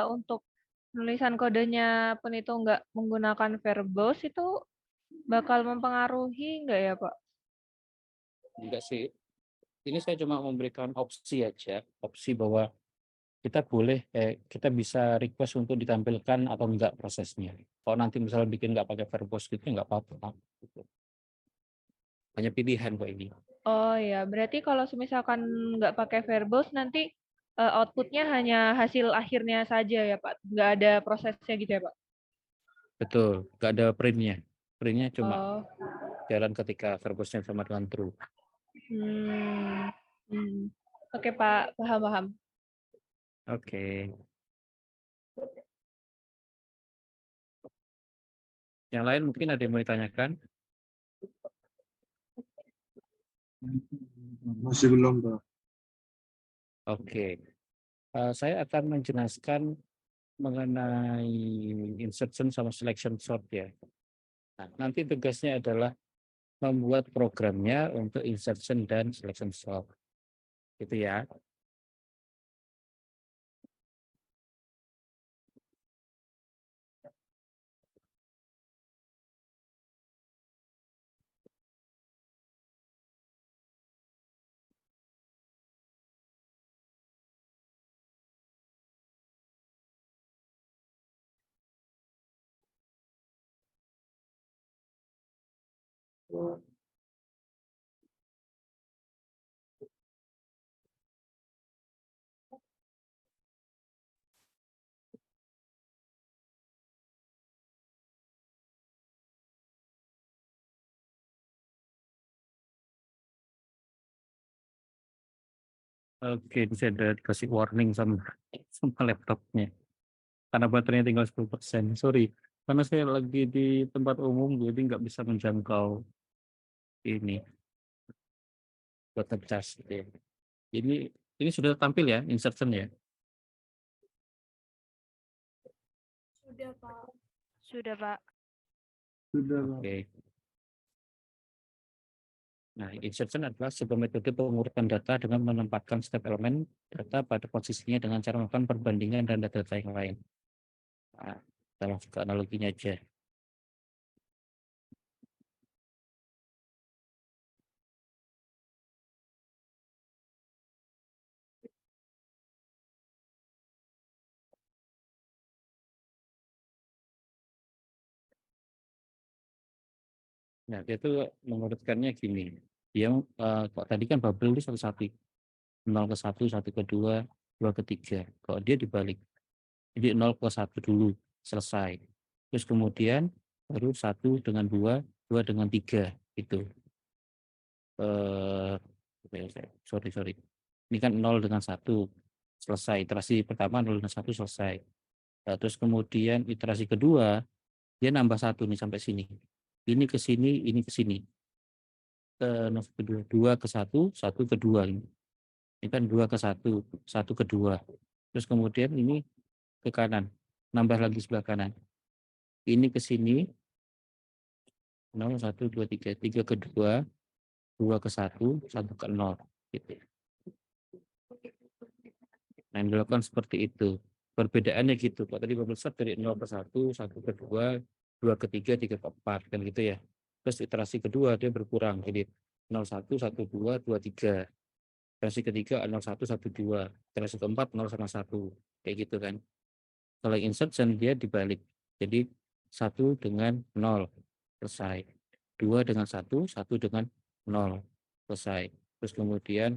untuk penulisan kodenya pun itu nggak menggunakan verbose itu bakal mempengaruhi nggak ya Pak? Enggak sih. Ini saya cuma memberikan opsi aja, opsi bahwa kita bisa request untuk ditampilkan atau enggak prosesnya. Kalau nanti misalnya bikin nggak pakai verbose gitu nggak apa-apa. Gitu. Hanya pilihan kok ini. Oh ya, berarti kalau semisalkan nggak pakai verbose nanti outputnya hanya hasil akhirnya saja ya Pak, nggak ada prosesnya gitu ya Pak? Betul, nggak ada printnya. Printnya cuma Oh, jalan ketika verbose-nya sama dengan true. hmm, hmm. Oke Pak, paham. Oke. Yang lain mungkin ada yang mau ditanyakan? Masih belum, Pak. Oke. Saya akan menjelaskan mengenai insertion sama selection sort ya. Nah, nanti tugasnya adalah membuat programnya untuk insertion dan selection sort. Gitu ya. Oke, ini saya udah dikasih warning sama laptopnya. Karena baterainya tinggal 10%. Sorry, karena saya lagi di tempat umum, jadi nggak bisa menjangkau ini buat ngecas. Gitu ya. Jadi ini sudah tampil ya, insertion ya. Sudah, Pak. Sudah, Pak. Sudah, Pak. Oke. Nah, insertion adalah sebuah metode pengurutan data dengan menempatkan setiap elemen data pada posisinya dengan cara melakukan perbandingan dan data-data yang lain. Nah, kita langsung ke analoginya aja. Nah, dia tuh mengurutkannya gini. Dia kok tadi kan bubble itu satu-satu. 0 ke 1, 1 ke 2, 2 ke 3. Kalau dia dibalik. Jadi 0 ke 1 dulu, selesai. Terus kemudian baru 1 dengan 2, 2 dengan 3 gitu. Sorry. Ini kan 0 dengan 1 selesai. Iterasi pertama 0 dengan 1 selesai. Nah, terus kemudian iterasi kedua dia nambah 1 nih sampai sini. Ini ke sini, ini ke sini. Kedua, 2 ke 1, 1 ke 2 ini. Ini kan 2 ke 1, 1 ke 2. Terus kemudian ini ke kanan, nambah lagi sebelah kanan. Ini ke sini, 0, 1, 2, 3. 3 ke 2, 2 ke 1, 1 ke 0. Gitu. Nah, yang dilakukan seperti itu. Perbedaannya gitu. Kalau tadi bubble start dari 0 ke 1, 1 ke 2, 2 ke 3, 3 ke 4. Kan gitu ya. Terus iterasi kedua dia berkurang. Jadi 0, 1, 1, 2, 2, 3. Iterasi ketiga 0, 1, 1, 2. Iterasi keempat 0 sama 1. Kayak gitu kan. Kalau insertion dia dibalik. Jadi 1 dengan 0. Selesai. 2 dengan 1, 1 dengan 0. Selesai. Terus kemudian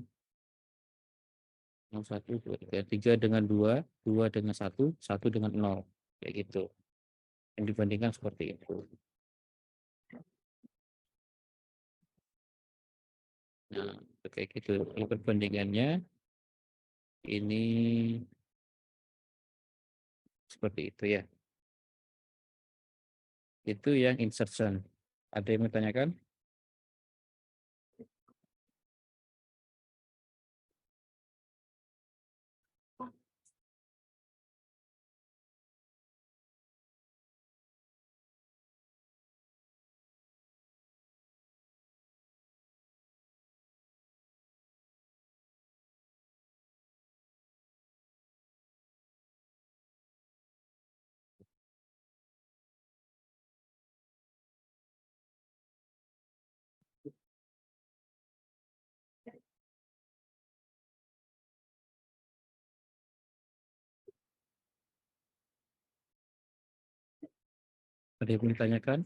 0, 1, 2, 3. 3 dengan 2, 2 dengan 1, 1 dengan 0. Kayak gitu. Yang dibandingkan seperti itu. Nah, kayak gitu. Ini perbandingannya ini seperti itu ya. Itu yang insertion. Ada yang mau tanyakan? Ada yang mau ditanyakan?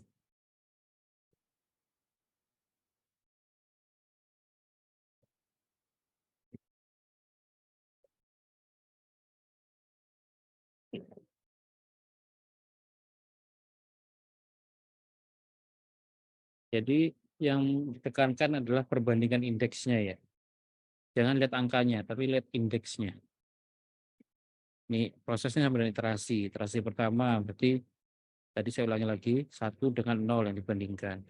Jadi yang ditekankan adalah perbandingan indeksnya ya. Jangan lihat angkanya, tapi lihat indeksnya. Ini prosesnya sama dengan iterasi. Iterasi pertama berarti tadi saya ulangi lagi, 1 dengan 0 yang dibandingkan.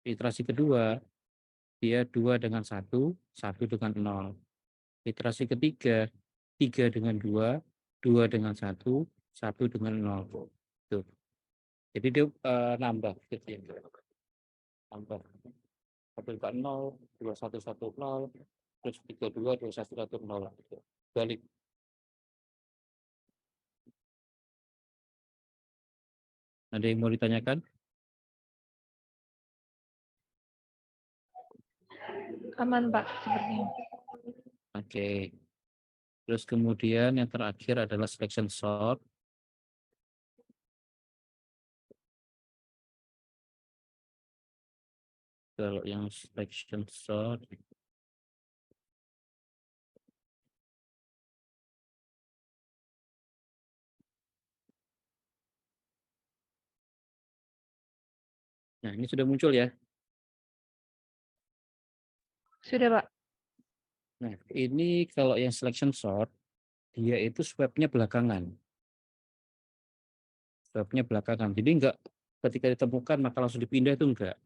Iterasi kedua, dia 2 dengan 1, 1 dengan 0. Iterasi ketiga, 3 dengan 2, 2 dengan 1, 1 dengan 0. Tuh. Jadi dia nambah gitu ya. Nambah. 1 ke 0, 2, 1, 1, 0, terus 3, 2, 2, 1, 1, 0. Gitu. Balik. Ada yang mau ditanyakan? Aman, Pak, sepertinya. Oke. Terus kemudian yang terakhir adalah selection sort. Kalau yang selection sort, nah ini sudah muncul ya. Sudah, Pak. Nah, ini kalau yang selection sort, dia itu swabnya belakangan. Swabnya belakangan. Jadi enggak ketika ditemukan maka langsung dipindah itu enggak.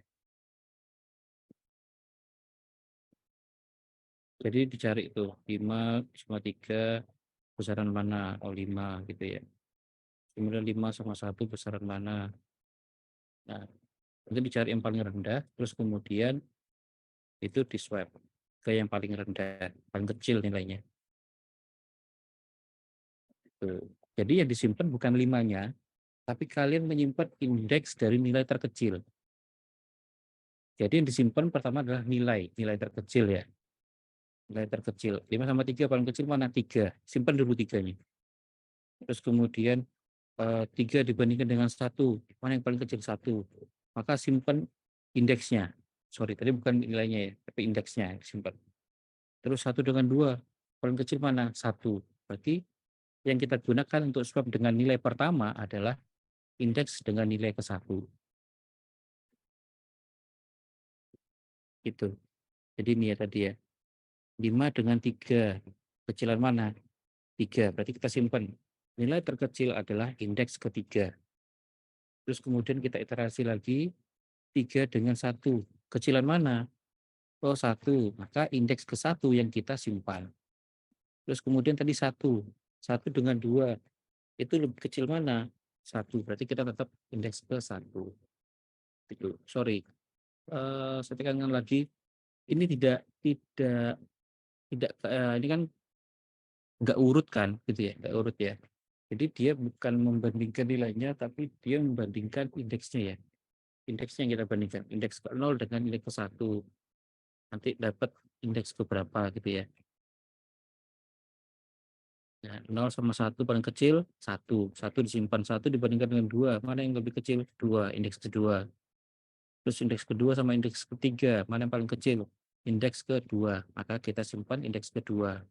Jadi dicari itu 5,3 besaran mana? Oh 5 gitu ya. Kemudian 5,1 besaran mana? Nah, itu dicari yang paling rendah, terus kemudian itu di swab ke yang paling rendah, paling kecil nilainya. Tuh. Jadi yang disimpan bukan 5-nya, tapi kalian menyimpan indeks dari nilai terkecil. Jadi yang disimpan pertama adalah nilai terkecil ya. Nilai terkecil. 5,3 paling kecil mana? 3. Simpan dulu 3-nya. Terus kemudian 3 dibandingkan dengan 1. Mana yang paling kecil? 1. Maka simpan indeksnya. Sorry, tadi bukan nilainya ya, tapi indeksnya simpan. Terus 1 dengan 2. Paling kecil mana? 1. Berarti yang kita gunakan untuk swab dengan nilai pertama adalah indeks dengan nilai ke-1. Gitu. Jadi ini ya tadi ya. 5 dengan 3. Kecilan mana? 3. Berarti kita simpan. Nilai terkecil adalah indeks ketiga. Terus kemudian kita iterasi lagi. 3 dengan 1. Kecilan mana? Oh 1. Maka indeks ke-1 yang kita simpan. Terus kemudian tadi 1. 1 dengan 2. Itu lebih kecil mana? 1. Berarti kita tetap indeks ke-1. Gitu. Sorry. Saya tekankan lagi. Ini ini kan nggak urut kan gitu ya, nggak urut ya. Jadi dia bukan membandingkan nilainya, tapi dia membandingkan indeksnya ya. Indeksnya yang kita bandingkan, indeks ke-0 dengan indeks ke-1. Nanti dapat indeks ke berapa gitu ya. Nah, 0 sama 1 paling kecil 1. 1 disimpan 1 dibandingkan dengan 2. Mana yang lebih kecil? 2, indeks kedua. Terus indeks kedua sama indeks ketiga, mana yang paling kecil? Indeks kedua. Maka kita simpan indeks kedua.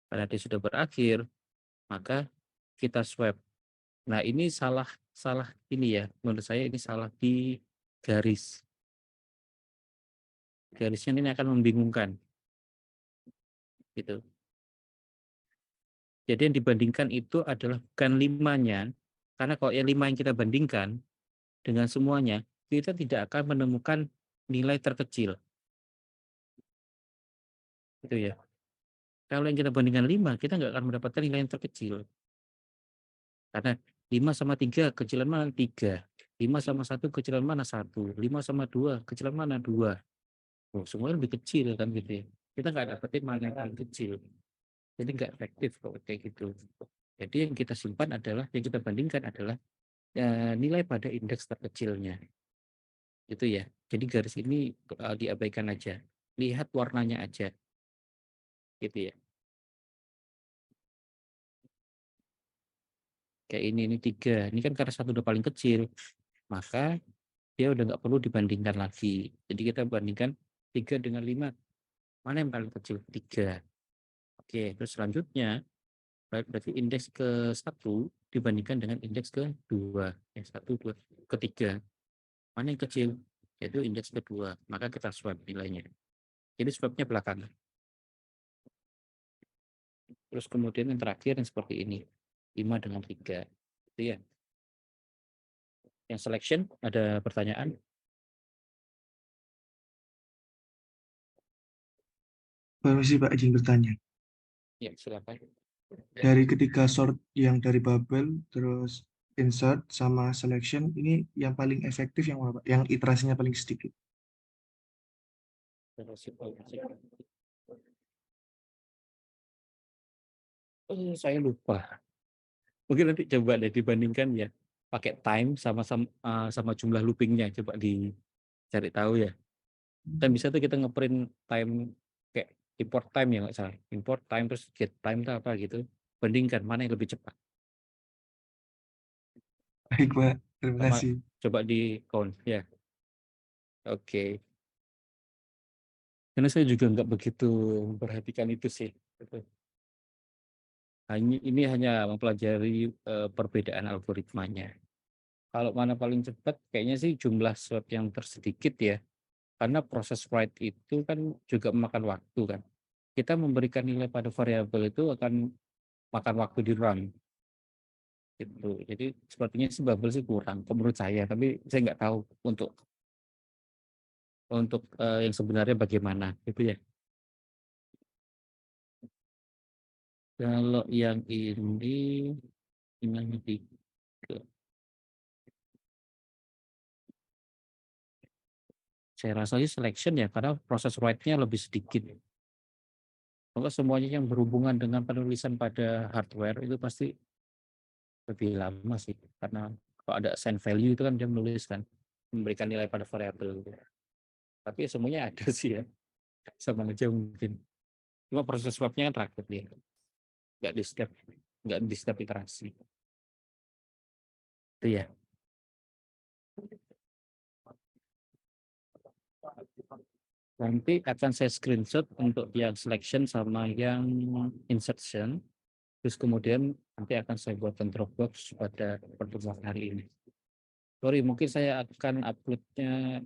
Karena dia sudah berakhir, maka kita swab. Nah, ini salah salah ini ya, menurut saya ini salah di garis. Garisnya ini akan membingungkan. Gitu. Jadi yang dibandingkan itu adalah bukan 5-nya, karena kalau yang 5 yang kita bandingkan dengan semuanya, kita tidak akan menemukan nilai terkecil. Gitu ya. Kalau yang kita bandingkan 5, kita nggak akan mendapatkan nilai yang terkecil. Karena 5 sama 3 kecilan mana? 3. 5 sama 1 kecilan mana? 1. 5 sama 2 kecilan mana? 2. Oh, semuanya lebih kecil kan gitu ya. Kita nggak dapetin mana yang paling kecil. Jadi nggak efektif kalau kayak gitu. Jadi yang kita simpan adalah, yang kita bandingkan adalah nilai pada indeks terkecilnya. Itu ya. Jadi garis ini diabaikan aja. Lihat warnanya aja. Gitu ya. Kayak ini 3. Ini kan karena 1 udah paling kecil. Maka dia udah nggak perlu dibandingkan lagi. Jadi kita bandingkan 3 dengan 5. Mana yang paling kecil? 3. Oke, terus selanjutnya berarti indeks ke-1 dibandingkan dengan indeks ke-2. Yang 1, 2, ke-3. Mana yang kecil? Yaitu indeks kedua. Maka kita swab nilainya. Jadi swabnya belakangan. Terus kemudian yang terakhir yang seperti ini. 5 dengan 3. Itu ya. Yang selection, ada pertanyaan? Permisi Pak, izin bertanya. Ya, silakan. Dari ketiga sort yang dari bubble, terus insert sama selection, ini yang paling efektif yang mana Pak? Yang iterasinya paling sedikit. Saya lupa. Mungkin nanti coba deh dibandingkan ya. Pakai time sama jumlah loopingnya. Coba dicari tahu ya. Dan bisa tuh kita ngeprint time kayak import time ya nggak salah. Import time terus get time itu apa gitu. Bandingkan mana yang lebih cepat. Baik Pak, terima Sama kasih. coba di count ya. Oke. Karena saya juga nggak begitu memperhatikan itu sih. Gitu. Ini hanya mempelajari perbedaan algoritmanya. Kalau mana paling cepat, kayaknya sih jumlah swab yang tersedikit ya. Karena proses write itu kan juga memakan waktu kan. Kita memberikan nilai pada variabel itu akan makan waktu di run. Gitu. Jadi sepertinya sih bubble sih kurang, menurut saya. Tapi saya nggak tahu untuk yang sebenarnya bagaimana, gitu ya. Kalau yang ini saya rasa sih selection ya, karena proses write-nya lebih sedikit. Kalau semuanya yang berhubungan dengan penulisan pada hardware itu pasti lebih lama sih, karena kalau ada assign value itu kan dia menulis kan, memberikan nilai pada variabel. Tapi semuanya ada sih ya, sama aja mungkin. Cuma proses swabnya kan rakyat dia, nggak di setiap iterasi. Itu ya. Nanti akan saya screenshot untuk yang selection sama yang insertion. Terus kemudian nanti akan saya buatkan Dropbox pada pertemuan hari ini. Sorry, mungkin saya akan uploadnya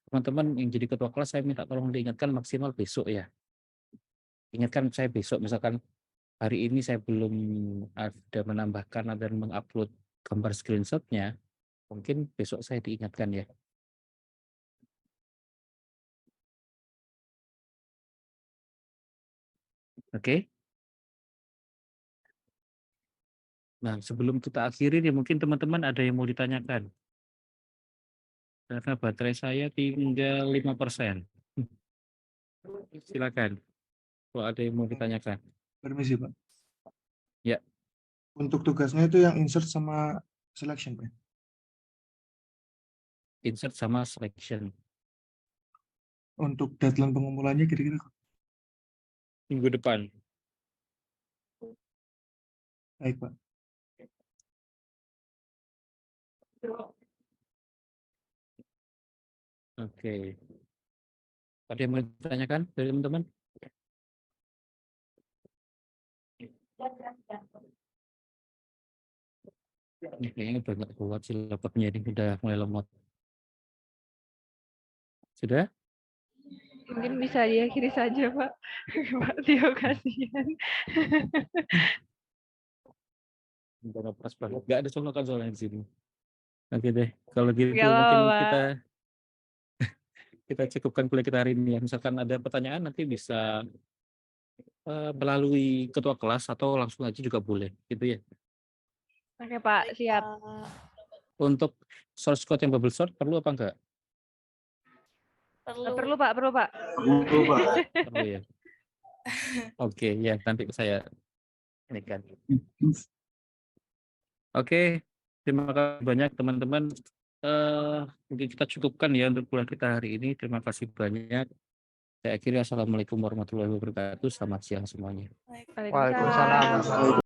teman-teman yang jadi ketua kelas, saya minta tolong diingatkan maksimal besok ya. Ingatkan saya besok, misalkan hari ini saya belum ada menambahkan dan mengupload gambar screenshotnya, mungkin besok saya diingatkan ya. Oke. Nah, sebelum kita akhiri nih, mungkin teman-teman ada yang mau ditanyakan. Karena baterai saya tinggal 5%. Silakan. Kalau ada yang mau ditanyakan. Permisi, Pak. Ya. Untuk tugasnya itu yang insert sama selection, Pak. Insert sama selection. Untuk deadline pengumpulannya kira-kira Minggu depan. baik, Pak. Oke. Ada yang mau ditanyakan dari teman-teman? Ini kayaknya udah nggak kuat sih laptopnya ini, udah mulai lemot. Sudah? Mungkin bisa diakhiri saja, Pak. Pak Tio, kasihan. Udah pas banget. Nggak ada colokan soalnya di sini. Oke deh. Kalau gitu Nggak mungkin apa-apa, kita cukupkan kuliah kita hari ini ya. Misalkan ada pertanyaan nanti bisa melalui ketua kelas atau langsung aja juga boleh, gitu ya. Oke, Pak, siap. Untuk source code yang bubble sort perlu apa enggak? Perlu, Pak, perlu, Pak. Perlu ya. Oke, ya nanti saya ini kan. Oke, terima kasih banyak teman-teman. Mungkin kita cukupkan ya untuk kuliah kita hari ini. Terima kasih banyak. Saya akhiri, assalamualaikum warahmatullahi wabarakatuh. Selamat siang semuanya. Waalaikumsalam.